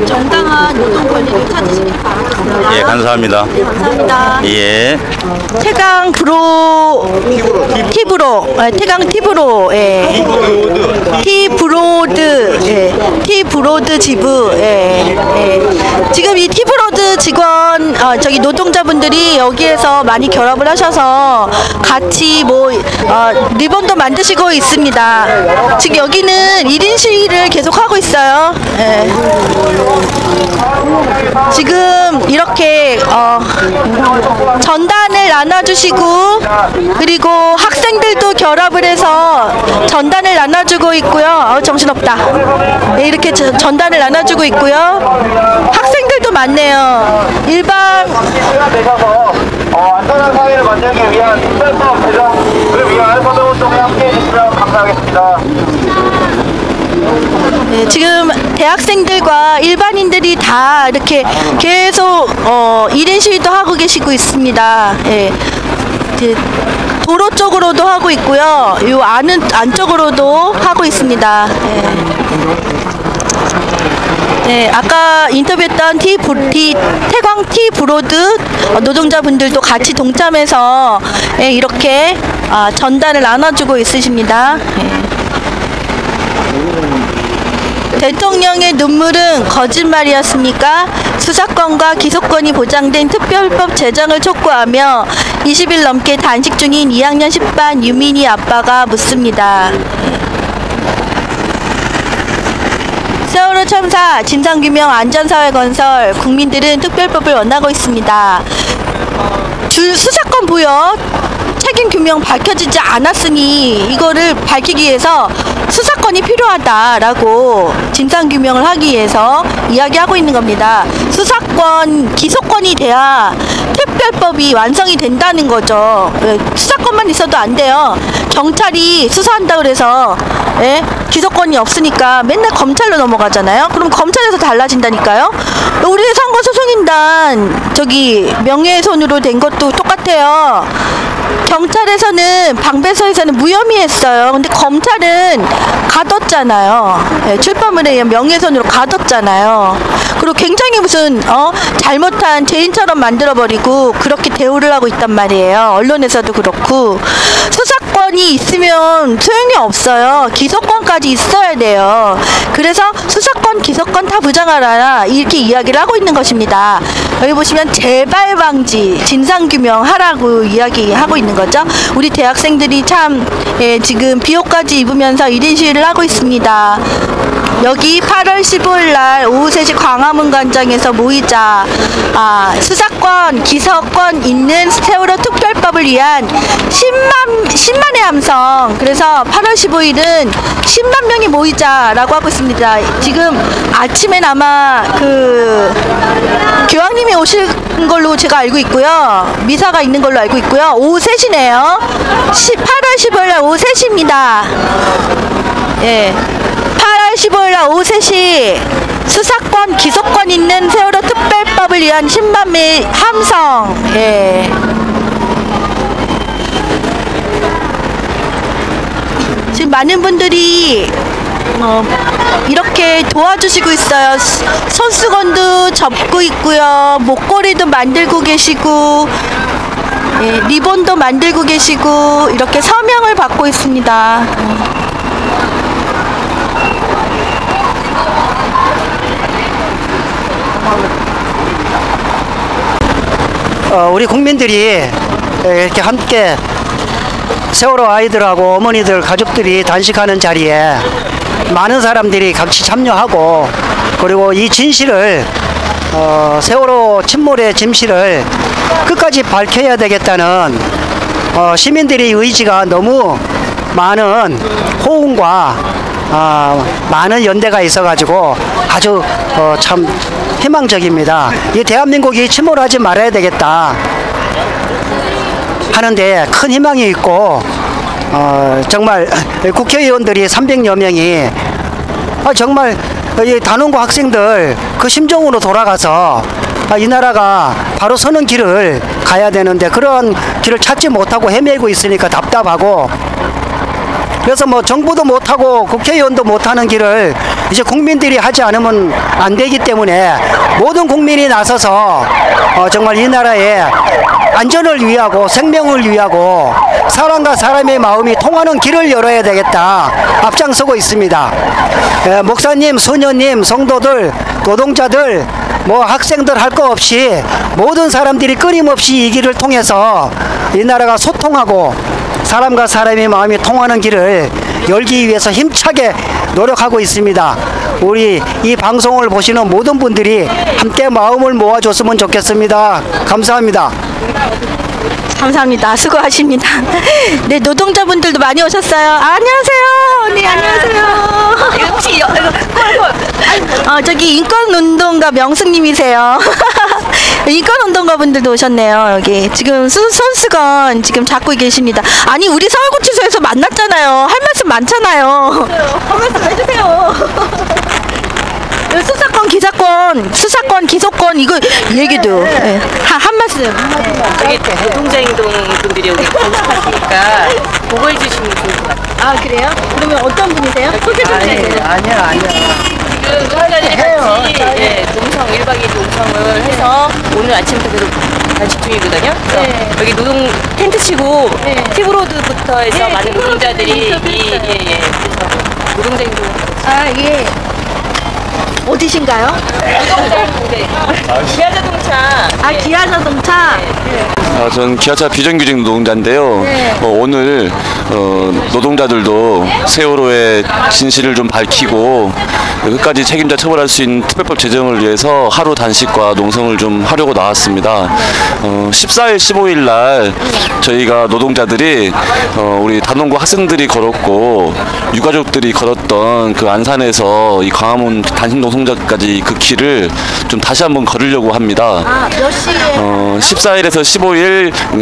S1: 정당한 노동 권리를 찾으시길 바라겠습니다.
S4: 예, 감사합니다.
S1: 네, 감사합니다.
S4: 예.
S1: 태강 티브로, 티브로드 지부, 지금 이 티브로드 직원, 저기 노동자분들이 여기에서 많이 결합을 하셔서 같이 리본도 만드시고 있습니다. 지금 여기는 1인 시위를 계속 하고 있어요. 예. 지금 이렇게 전단을 나눠주시고 그리고 학생들도 결합을 해서 전단을 나눠주고 있고요. 정신없다. 네, 이렇게 전단을 나눠주고 있고요. 학생들도 많네요. 일반
S5: 안전한 사회를 만들기 위한 특별법 제정을 위한 선거운동에 함께해 주시면 감사하겠습니다.
S1: 네, 지금 대학생들과 일반인들이 다 이렇게 계속 1인 시위도 하고 계시고 있습니다. 예. 도로 쪽으로도 하고 있고요. 요 안쪽으로도 하고 있습니다. 예. 네, 아까 인터뷰했던 태광 T브로드 노동자분들도 같이 동참해서 이렇게 전단을 나눠주고 있으십니다. 대통령의 눈물은 거짓말이었습니까? 수사권과 기소권이 보장된 특별법 제정을 촉구하며 20일 넘게 단식 중인 2학년 10반 유민이 아빠가 묻습니다. 세월호 참사, 진상규명, 안전사회 건설, 국민들은 특별법을 원하고 있습니다. 수사권 부여, 책임 규명 밝혀지지 않았으니 이거를 밝히기 위해서 수사권이 필요하다라고 진상규명을 하기 위해서 이야기하고 있는 겁니다. 수사권, 기소권이 돼야 특별법이 완성이 된다는 거죠. 수사권만 있어도 안 돼요. 경찰이 수사한다고 그래서 기소권이 없으니까 맨날 검찰로 넘어가잖아요. 그럼 검찰에서 달라진다니까요. 우리 선거소송인단 명예훼손으로 된 것도 똑같아요. 경찰에서는 방배서에서는 무혐의했어요. 근데 검찰은 가뒀잖아요. 출범을 해야 명예훼손으로 가뒀잖아요. 그리고 굉장히 무슨 잘못한 죄인처럼 만들어버리고 그렇게 대우를 하고 있단 말이에요. 언론에서도 그렇고. 수사권이 있으면 소용이 없어요. 기소권까지 있어야 돼요. 그래서 수사권, 기소권 다 부정하라 이렇게 이야기를 하고 있는 것입니다. 여기 보시면 재발 방지, 진상규명 하라고 이야기하고 있는 거죠. 우리 대학생들이 참 지금 비호까지 입으면서 1인 시위를 하고 있습니다. 여기 8월 15일 날 오후 3시 광화문 광장에서 모이자. 수사권, 기소권 있는 세월호 특별법을 위한 10만의 함성. 그래서 8월 15일은 10만 명이 모이자라고 하고 있습니다. 지금 아침엔 아마 교황님이 오실 걸로 제가 알고 있고요. 미사가 있는 걸로 알고 있고요. 오후 3시네요. 8월 15일 날 오후 3시입니다. 예. 8월 15일 날 오후 3시 수사권, 기소권 있는 세월호 특별법을 위한 10만 명의 함성. 예. 지금 많은 분들이 이렇게 도와주시고 있어요. 손수건도 접고 있고요. 목걸이도 만들고 계시고 리본도 만들고 계시고 이렇게 서명을 받고 있습니다.
S6: 우리 국민들이 이렇게 함께 세월호 아이들하고 어머니들 가족들이 단식하는 자리에 많은 사람들이 같이 참여하고 그리고 이 진실을 세월호 침몰의 진실을 끝까지 밝혀야 되겠다는 시민들의 의지가 너무 많은 호응과 많은 연대가 있어가지고 아주 참 희망적입니다. 이 대한민국이 침몰하지 말아야 되겠다 하는데 큰 희망이 있고 정말 국회의원들이 300여 명이 정말 이 단원고 학생들 그 심정으로 돌아가서 이 나라가 바로 서는 길을 가야 되는데 그런 길을 찾지 못하고 헤매고 있으니까 답답하고 그래서 뭐 정부도 못하고 국회의원도 못하는 길을 이제 국민들이 하지 않으면 안 되기 때문에 모든 국민이 나서서 정말 이 나라의 안전을 위하고 생명을 위하고 사람과 사람의 마음이 통하는 길을 열어야 되겠다 앞장서고 있습니다. 목사님, 소녀님, 성도들, 노동자들, 뭐 학생들 할 거 없이 모든 사람들이 끊임없이 이 길을 통해서 이 나라가 소통하고 사람과 사람의 마음이 통하는 길을 열기 위해서 힘차게 노력하고 있습니다. 우리 이 방송을 보시는 모든 분들이 함께 마음을 모아줬으면 좋겠습니다. 감사합니다.
S1: 감사합니다. 수고하십니다. 네, 노동자분들도 많이 오셨어요. 아, 안녕하세요. 네, 안녕하세요. 혹시 저기 인권운동가 명숙님이세요. 인권운동가 분들도 오셨네요. 여기 지금 손수건 지금 잡고 계십니다. 아니, 우리 서울구치소에서 만났잖아요. 할 말씀 많잖아요. 한 말씀 해주세요. 수사권, 수사권, 기소권 이거 얘기도 한 말씀.
S7: 저기 노동자행동 분들이 여기 참석하시니까 보고해 주시면 좋을 것 같아요.
S1: 아, 그래요? 그러면 어떤 분이세요? 소개 좀 해주세요.
S6: 아니야.
S7: 지금 노동자들이 같이 농성 1박 2일 농성을 해서 오늘 아침부터 계속 단식 중이거든요. 여기 노동 텐트 치고 티브로드부터 해서 많은 노동자들이 그래서 노동자행동.
S1: 아, 예. 어디신가요?
S7: 기아자동차.
S1: 아, 기아자동차.
S2: 전 기아차 비정규직 노동자인데요.
S1: 네.
S2: 오늘 노동자들도 세월호의 진실을 좀 밝히고 끝까지 책임자 처벌할 수 있는 특별법 제정을 위해서 하루 단식과 농성을 좀 하려고 나왔습니다. 14일, 15일 날 저희가 노동자들이 우리 단원고 학생들이 걸었고 유가족들이 걸었던 그 안산에서 이 광화문 단식 노동자까지 그 길을 좀 다시 한번 걸으려고 합니다.
S1: 아, 몇 시에?
S2: 14일에서 15일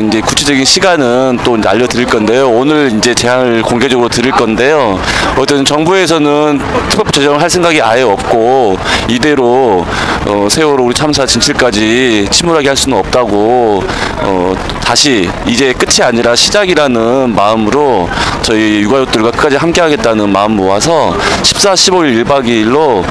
S2: 이제 구체적인 시간은 또 이제 알려드릴 건데요. 오늘 이제 제안을 공개적으로 드릴 건데요. 어떤 정부에서는 특법 제정을 할 생각이 아예 없고 이대로 세월호 우리 참사 진실까지 침울하게 할 수는 없다고 다시 이제 끝이 아니라 시작이라는 마음으로 저희 유가족들과 끝까지 함께하겠다는 마음 모아서 14, 15일 1박 2일로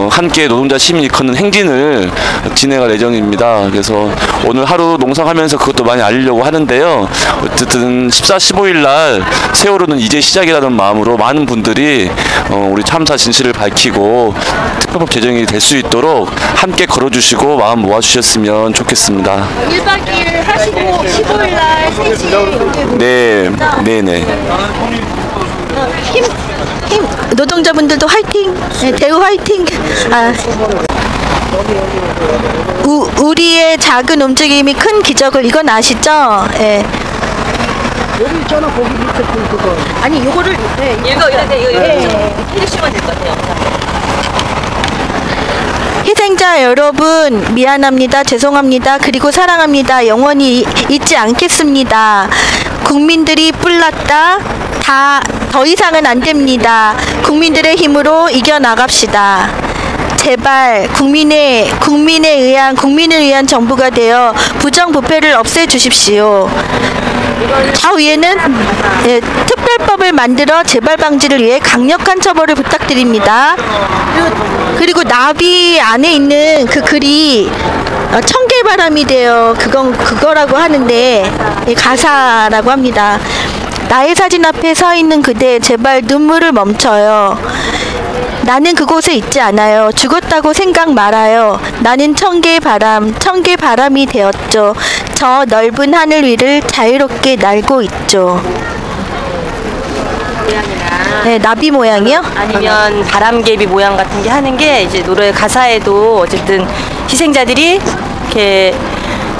S2: 함께 노동자 시민이 걷는 행진을 진행할 예정입니다. 그래서 오늘 하루 농성하면서 그것도 많이 알리려고 하는데요. 어쨌든 14, 15일 날 세월호는 이제 시작이라는 마음으로 많은 분들이 우리 참사 진실을 밝히고 특별법 제정이 될 수 있도록 함께 걸어주시고 마음 모아주셨으면 좋겠습니다.
S1: 1박 2일 하시고 15일 날 3시
S2: 네네.
S1: 힘 노동자분들도 화이팅. 네, 대우 화이팅. 아. 우리의 작은 움직임이 큰 기적을 이건 아시죠? 예.
S6: 여기 있잖아, 거기 밑에 그거.
S1: 아니, 요거를
S7: 이거 해주시면 될 것 같아요.
S1: 희생자 여러분, 미안합니다. 죄송합니다. 그리고 사랑합니다. 영원히 잊지 않겠습니다. 국민들이 뿔났다. 더 이상은 안 됩니다. 국민들의 힘으로 이겨나갑시다. 제발 국민을 위한 정부가 되어 부정부패를 없애주십시오. 저 위에는 특별법을 만들어 재발 방지를 위해 강력한 처벌을 부탁드립니다. 그리고 나비 안에 있는 그 글이 청개바람이 되어 그거라고 하는데 가사라고 합니다. 나의 사진 앞에 서 있는 그대, 제발 눈물을 멈춰요. 나는 그곳에 있지 않아요. 죽었다고 생각 말아요. 나는 청개바람이 되었죠. 저 넓은 하늘 위를 자유롭게 날고 있죠. 네, 나비 모양이요?
S7: 아니면 바람개비 모양 같은 게 하는 게 이제 노래 가사에도 어쨌든 희생자들이 이렇게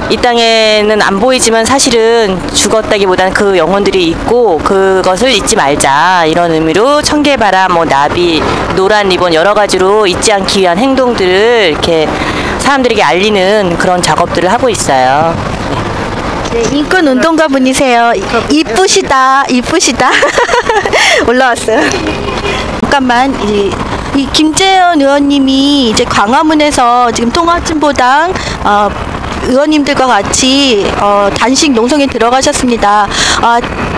S7: 이 땅에는 안 보이지만 사실은 죽었다기보다는 그 영혼들이 있고 그것을 잊지 말자 이런 의미로 청개바람, 나비, 노란 리본 여러 가지로 잊지 않기 위한 행동들을 이렇게 사람들에게 알리는 그런 작업들을 하고 있어요.
S1: 네, 인권 운동가 분이세요. 이쁘시다. 올라왔어요. 잠깐만, 이 김재현 의원님이 이제 광화문에서 지금 통합진보당 의원님들과 같이 단식 농성에 들어가셨습니다.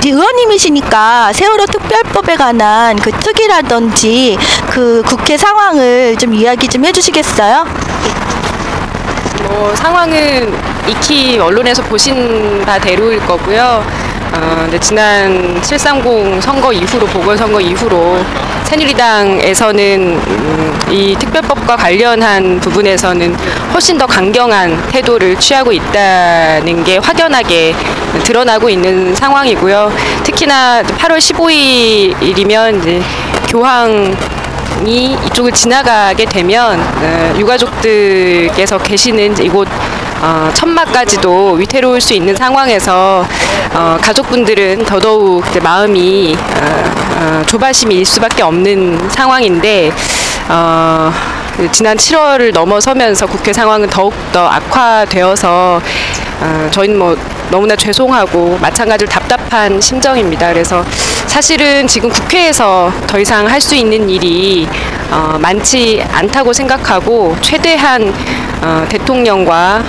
S1: 의원님이시니까 세월호 특별법에 관한 그 특위라든지 그 국회 상황을 좀 이야기 좀 해주시겠어요?
S8: 상황은 익히 언론에서 보신 바대로일 거고요. 근데 지난 730 선거 이후로, 보궐선거 이후로 새누리당에서는 이 특별법과 관련한 부분에서는 훨씬 더 강경한 태도를 취하고 있다는 게 확연하게 드러나고 있는 상황이고요. 특히 특히나 8월 15일이면 이제 교황이 이쪽을 지나가게 되면 유가족들께서 계시는 이제 이곳 천막까지도 위태로울 수 있는 상황에서 가족분들은 더더욱 이제 마음이 조바심일 수밖에 없는 상황인데 지난 7월을 넘어서면서 국회 상황은 더욱더 악화되어서 저희는 뭐 너무나 죄송하고 마찬가지로 답답한 심정입니다. 그래서 사실은 지금 국회에서 더 이상 할 수 있는 일이 많지 않다고 생각하고 최대한 대통령과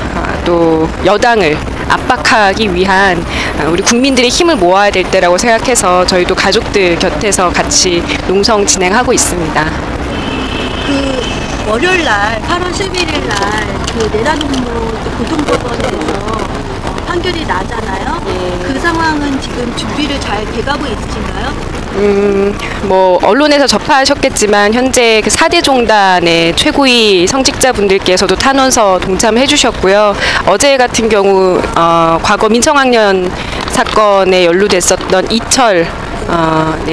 S8: 또 여당을 압박하기 위한 우리 국민들의 힘을 모아야 될 때라고 생각해서 저희도 가족들 곁에서 같이 농성 진행하고 있습니다.
S1: 그 월요일 날 8월 11일 날 그 내란음모 고등법원에서 판결이 나잖아요. 그 상황은 지금 준비를 잘 돼가고 있으신가요?
S8: 뭐 언론에서 접하셨겠지만 현재 그 4대 종단의 최고위 성직자분들께서도 탄원서 동참해 주셨고요. 어제 같은 경우 과거 민청학년 사건에 연루됐었던 이철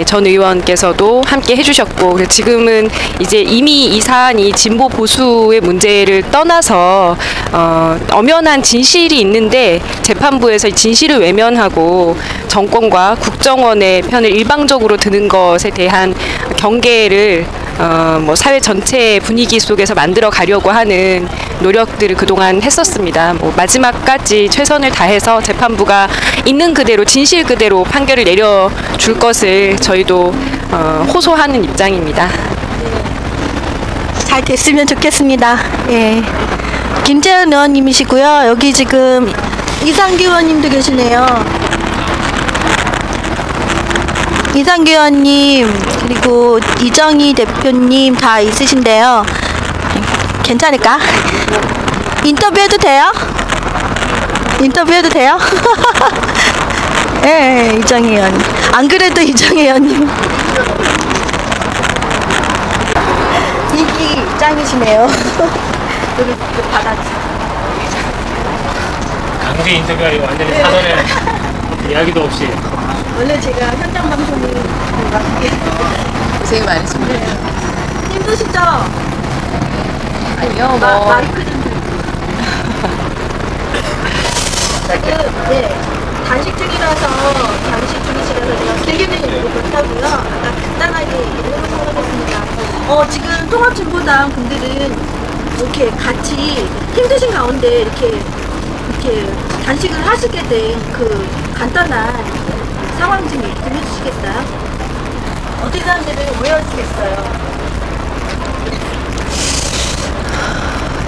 S8: 전 의원께서도 함께 해주셨고 지금은 이제 이미 이 사안이 진보 보수의 문제를 떠나서 엄연한 진실이 있는데 재판부에서 진실을 외면하고 정권과 국정원의 편을 일방적으로 드는 것에 대한 경계를 뭐 사회 전체 분위기 속에서 만들어 가려고 하는 노력들을 그동안 했었습니다. 뭐 마지막까지 최선을 다해서 재판부가 있는 그대로 진실 그대로 판결을 내려줄 것을 저희도 호소하는 입장입니다.
S1: 잘 됐으면 좋겠습니다. 예. 김재현 의원님이시고요. 여기 지금 이상규 의원님도 계시네요. 이상규 의원님 그리고 이정희 대표님 다 있으신데요. 괜찮을까? 인터뷰해도 돼요? 인터뷰해도 돼요? 네, 이정희 의원님. 안 그래도 이정희 의원님 이기 짱이시네요. 여기 받아주세요.
S3: 강제 인터뷰가 완전히 사전에 이야기도 없이.
S1: 원래 제가 현장 방송이
S9: 고생 많으십니다.
S1: 힘드시죠?
S9: 아니요, 뭐.
S1: 마이크 좀 네, 단식 중이시라서 제가 길게는 얘기 못하고요. 아까 간단하게 얘기를 하겠습니다. 지금 통합진보당 분들은 이렇게 같이 힘드신 가운데 이렇게 단식을 하시게 된 그 간단한 상황 좀 얘기 좀 해주시겠어요? 어떻게 사람들은 오해하시겠어요?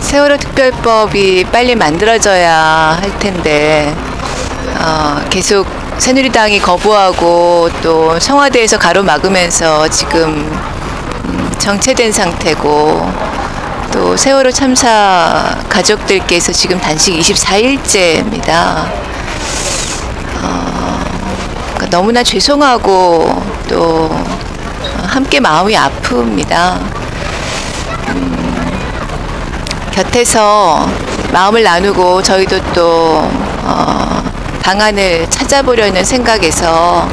S9: 세월호 특별법이 빨리 만들어져야 할 텐데 계속 새누리당이 거부하고 또 청와대에서 가로막으면서 지금 정체된 상태고 또 세월호 참사 가족들께서 지금 단식 24일째입니다. 그러니까 너무나 죄송하고 또 함께 마음이 아픕니다. 곁에서 마음을 나누고 저희도 또 방안을 찾아보려는 생각에서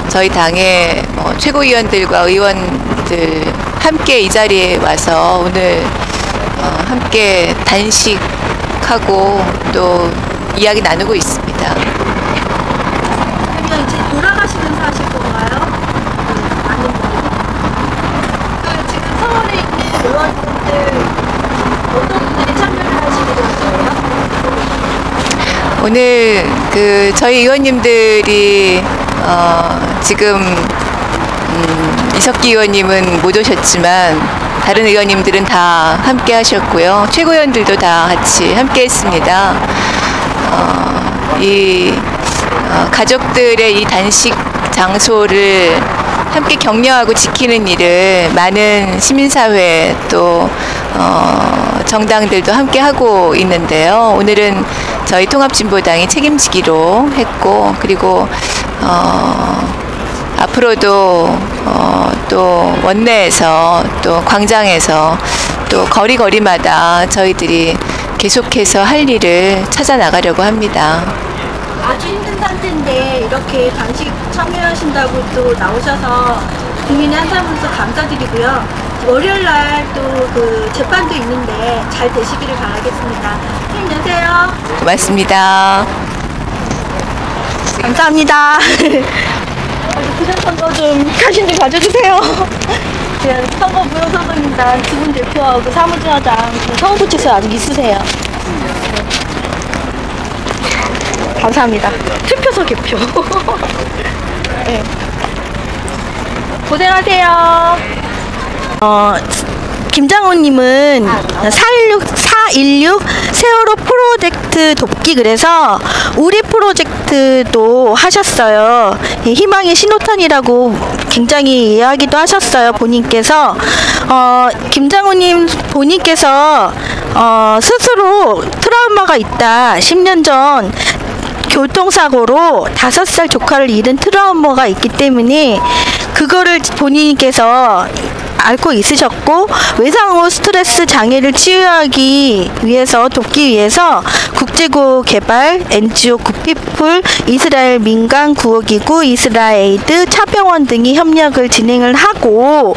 S9: 저희 당의 최고위원들과 의원들 함께 이 자리에 와서 오늘 함께 단식하고 또 이야기 나누고 있습니다.
S1: 그러면 이제 돌아가시면서 하실 건가요? 많은 분들이. 지금 서울에 있는 의원분들 어떤 분들이 참여를 하시게 되었어요?
S9: 오늘 저희 의원님들이 지금 이석기 의원님은 못 오셨지만 다른 의원님들은 다 함께 하셨고요. 최고위원들도 다 같이 함께 했습니다. 이 가족들의 이 단식 장소를 함께 격려하고 지키는 일을 많은 시민사회 또 정당들도 함께 하고 있는데요. 오늘은 저희 통합진보당이 책임지기로 했고 그리고 앞으로도 또 원내에서 또 광장에서 또 거리마다 저희들이 계속해서 할 일을 찾아 나가려고 합니다.
S1: 아주 힘든 상태인데 이렇게 단식 참여하신다고 또 나오셔서 국민의 한 사람으로서 감사드리고요. 월요일 날 또 그 재판도 있는데 잘 되시기를 바라겠습니다. 힘 내세요.
S9: 고맙습니다.
S1: 감사합니다. 부정선거 좀 가신들 가져주세요. 제가 선거 무효선거인단 두 분 대표하고 사무처장 서울구치소 아직 있으세요. 감사합니다. 투표소 개표. 네. 고생하세요. 김장호님은 416 세월호 프로젝트 돕기 그래서 우리 프로젝트도 하셨어요. 희망의 신호탄이라고 굉장히 이야기도 하셨어요. 본인께서 김장호님 본인께서 스스로 트라우마가 있다. 10년 전 교통사고로 5살 조카를 잃은 트라우마가 있기 때문에 그거를 본인께서 앓고 있으셨고 외상후 스트레스 장애를 치유하기 위해서 돕기 위해서 국제구호 개발 NGO 굿피플 이스라엘 민간 구호기구 이스라에이드 차병원 등이 협력을 진행을 하고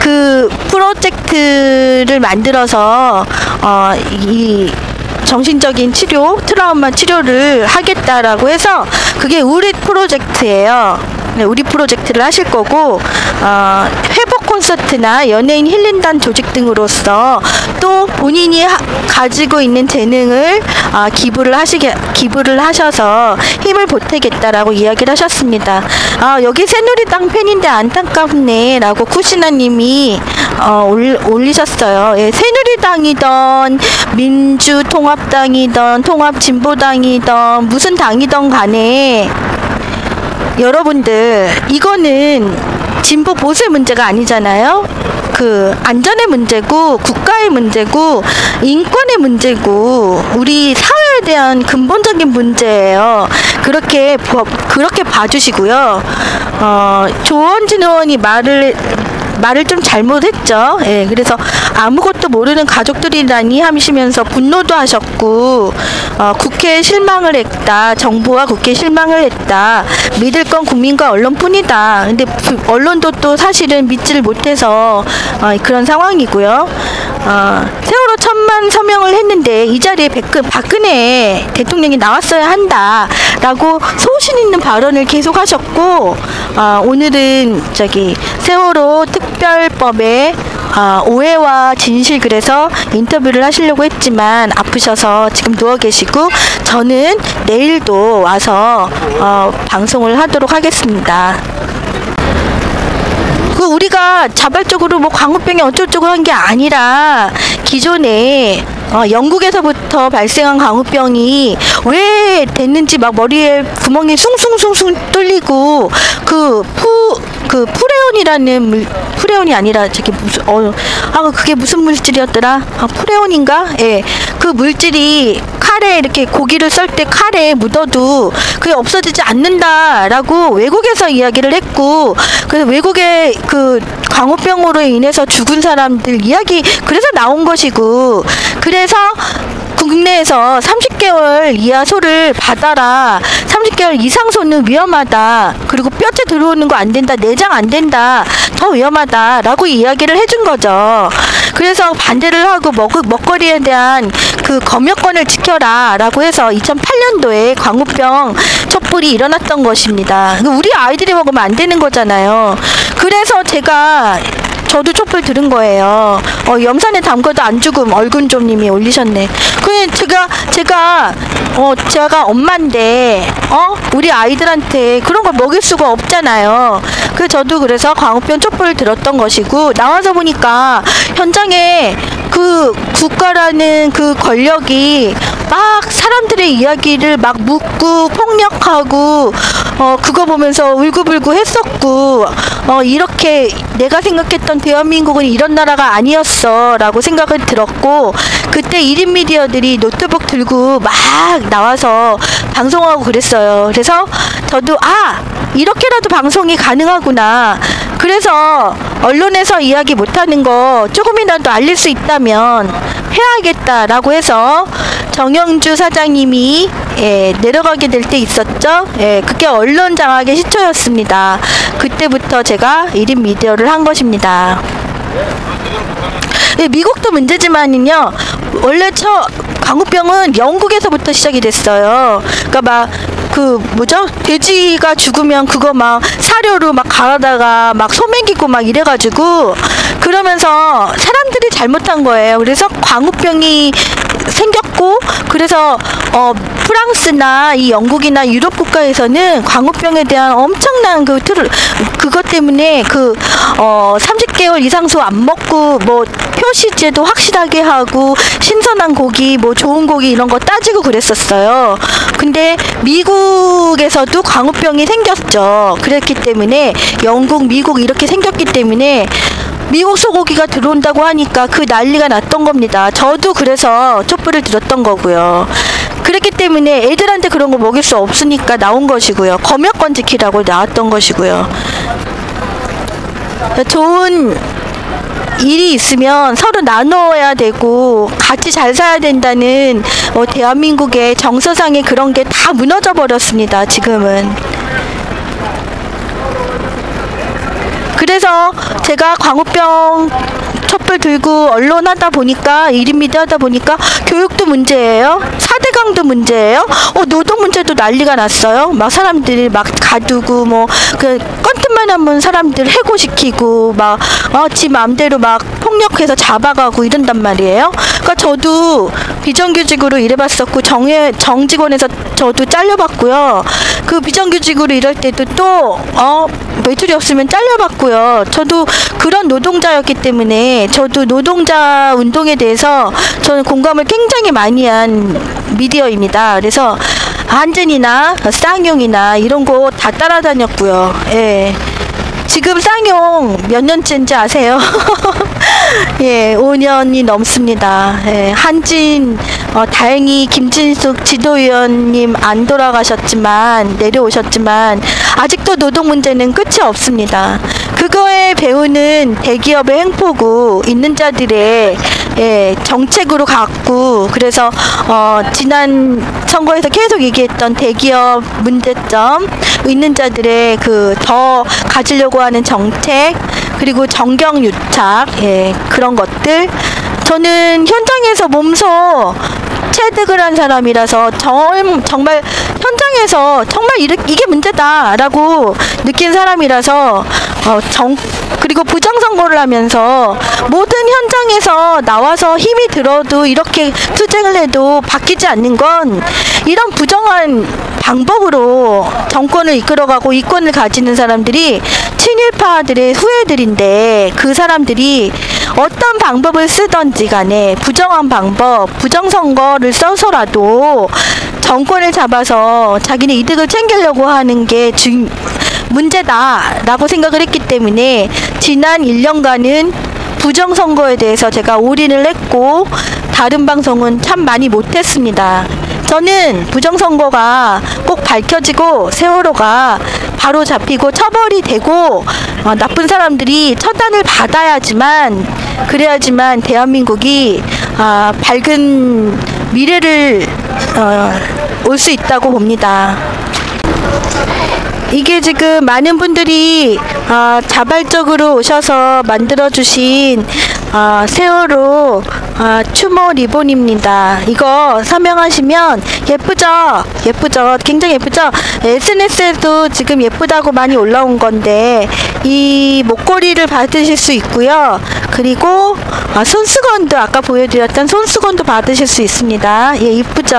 S1: 그 프로젝트를 만들어서 이 정신적인 치료, 트라우마 치료를 하겠다라고 해서 그게 우리 프로젝트예요. 네, 우리 프로젝트를 하실 거고 회복 콘서트나 연예인 힐링단 조직 등으로서 또 본인이 가지고 있는 재능을 기부를 하셔서 힘을 보태겠다라고 이야기를 하셨습니다. 여기 새누리당 팬인데 안타깝네라고 쿠시나님이 올리셨어요. 예, 새누리당이던 민주통합당이던 통합진보당이던 무슨 당이던 간에 여러분들 이거는 진보 보수의 문제가 아니잖아요. 그 안전의 문제고 국가의 문제고 인권의 문제고 우리 사회에 대한 근본적인 문제예요. 그렇게 봐주시고요. 조원진 의원이 말을 좀 잘못했죠. 예, 그래서 아무것도 모르는 가족들이라니 하시면서 분노도 하셨고 국회에 실망을 했다. 정부와 국회에 실망을 했다. 믿을 건 국민과 언론뿐이다. 근데 언론도 또 사실은 믿지를 못해서 그런 상황이고요. 세월호 1000만 서명을 했는데 이 자리에 박근혜 대통령이 나왔어야 한다라고 소신 있는 발언을 계속하셨고 오늘은 세월호 특별법에 오해와 진실 그래서 인터뷰를 하시려고 했지만 아프셔서 지금 누워 계시고 저는 내일도 와서 방송을 하도록 하겠습니다. 우리가 자발적으로 뭐 광우병이 어쩌고저쩌고 한 게 아니라 기존에 영국에서부터 발생한 광우병이 왜 됐는지 막 머리에 구멍이 숭숭숭숭 뚫리고 프레온이라는 프레온이 아니라 그게 무슨 물질이었더라? 프레온인가? 예. 그 물질이 칼에 이렇게 고기를 썰 때 칼에 묻어도 그게 없어지지 않는다라고 외국에서 이야기를 했고 그래서 외국의 그 광우병으로 인해서 죽은 사람들 이야기 그래서 나온 것이고 그래서 국내에서 30개월 이하 소를 받아라. 30개월 이상 소는 위험하다. 그리고 뼈째 들어오는 거 안 된다. 내장 안 된다. 더 위험하다라고 이야기를 해준 거죠. 그래서 반대를 하고 먹거리에 대한 그 검역권을 지켜라라고 해서 2008년도에 광우병 촛불이 일어났던 것입니다. 우리 아이들이 먹으면 안 되는 거잖아요. 그래서 저도 촛불 들은 거예요. 염산에 담궈도 안 죽음 얼굴좀님이 올리셨네. 제가 엄마인데 우리 아이들한테 그런 걸 먹일 수가 없잖아요. 그래서 광우병 촛불을 들었던 것이고 나와서 보니까 현장에 그 국가라는 그 권력이 막 사람들의 이야기를 막 묻고 폭력하고 그거 보면서 울고불고 했었고 이렇게 내가 생각했던 대한민국은 이런 나라가 아니었어 라고 생각을 들었고 그때 1인 미디어들이 노트북 들고 막 나와서 방송하고 그랬어요. 그래서 저도 이렇게라도 방송이 가능하구나. 그래서 언론에서 이야기 못하는 거 조금이라도 알릴 수 있다면 해야겠다라고 해서 정영주 사장님이 내려가게 될 때 있었죠. 그게 언론 장악의 시초였습니다. 그때부터 제가 1인 미디어를 한 것입니다. 미국도 문제지만요. 원래 광우병은 영국에서부터 시작이 됐어요. 그러니까 막 돼지가 죽으면 그거 막 사료로 막 갈아다가 막 소매기고 막 이래가지고 그러면서 사람들이 잘못한 거예요. 그래서 광우병이 생겼고 그래서 프랑스나 이 영국이나 유럽 국가에서는 광우병에 대한 엄청난 그것 때문에 30개월 이상수 안 먹고 뭐 표시제도 확실하게 하고 신선한 고기 뭐 좋은 고기 이런 거 따지고 그랬었어요. 근데 미국에서도 광우병이 생겼죠. 그랬기 때문에 영국, 미국 이렇게 생겼기 때문에 미국 소고기가 들어온다고 하니까 그 난리가 났던 겁니다. 저도 그래서 촛불을 들었던 거고요. 그렇기 때문에 애들한테 그런 거 먹일 수 없으니까 나온 것이고요. 검역권 지키라고 나왔던 것이고요. 좋은 일이 있으면 서로 나눠야 되고 같이 잘 살아야 된다는 대한민국의 정서상의 그런 게 다 무너져 버렸습니다. 지금은. 그래서 제가 광우병 촛불 들고 언론 하다 보니까 1인 미디어 하다 보니까 교육도 문제예요. 4대강도 문제예요. 노동 문제도 난리가 났어요. 막 사람들이 막 가두고 뭐 건틈만 하면 사람들 해고시키고 막 지 마음대로 막 폭력해서 잡아가고 이런단 말이에요. 그러니까 저도 비정규직으로 일해봤었고 정직원에서 저도 잘려봤고요. 그 비정규직으로 일할 때도 또 매출이 없으면 잘려봤고요. 저도 그런 노동자였기 때문에 저도 노동자 운동에 대해서 저는 공감을 굉장히 많이 한 미디어입니다. 그래서 한전이나 쌍용이나 이런 거 다 따라다녔고요. 지금 쌍용 몇 년째인지 아세요? 5년이 넘습니다. 한진 다행히 김진숙 지도위원님 안 돌아가셨지만 내려오셨지만 아직도 노동 문제는 끝이 없습니다. 그거에 배우는 대기업의 횡포고 있는 자들의 정책으로 갖고 그래서 지난 선거에서 계속 얘기했던 대기업 문제점 있는 자들의 더 가지려고 하는 정책 그리고 정경유착 그런 것들 저는 현장에서 몸소 체득을 한 사람이라서 정말 현장에서 정말 이게 문제다라고 느낀 사람이라서 그리고 부정선거를 하면서 모든 현장에서 나와서 힘이 들어도 이렇게 투쟁을 해도 바뀌지 않는 건 이런 부정한 방법으로 정권을 이끌어가고 이권을 가지는 사람들이 친일파들의 후예들인데 그 사람들이 어떤 방법을 쓰던지 간에 부정한 방법, 부정선거를 써서라도 정권을 잡아서 자기네 이득을 챙기려고 하는 게 문제다라고 생각을 했기 때문에 지난 1년간은 부정선거에 대해서 제가 올인을 했고 다른 방송은 참 많이 못했습니다. 저는 부정선거가 꼭 밝혀지고 세월호가 바로 잡히고 처벌이 되고 나쁜 사람들이 처단을 받아야지만 그래야지만 대한민국이 밝은 미래를 올 수 있다고 봅니다. 이게 지금 많은 분들이 자발적으로 오셔서 만들어주신 세월호 추모 리본입니다. 이거 서명하시면 예쁘죠? 예쁘죠? 굉장히 예쁘죠? SNS에도 지금 예쁘다고 많이 올라온 건데 이 목걸이를 받으실 수 있고요. 그리고 손수건도 아까 보여드렸던 손수건도 받으실 수 있습니다. 이쁘죠?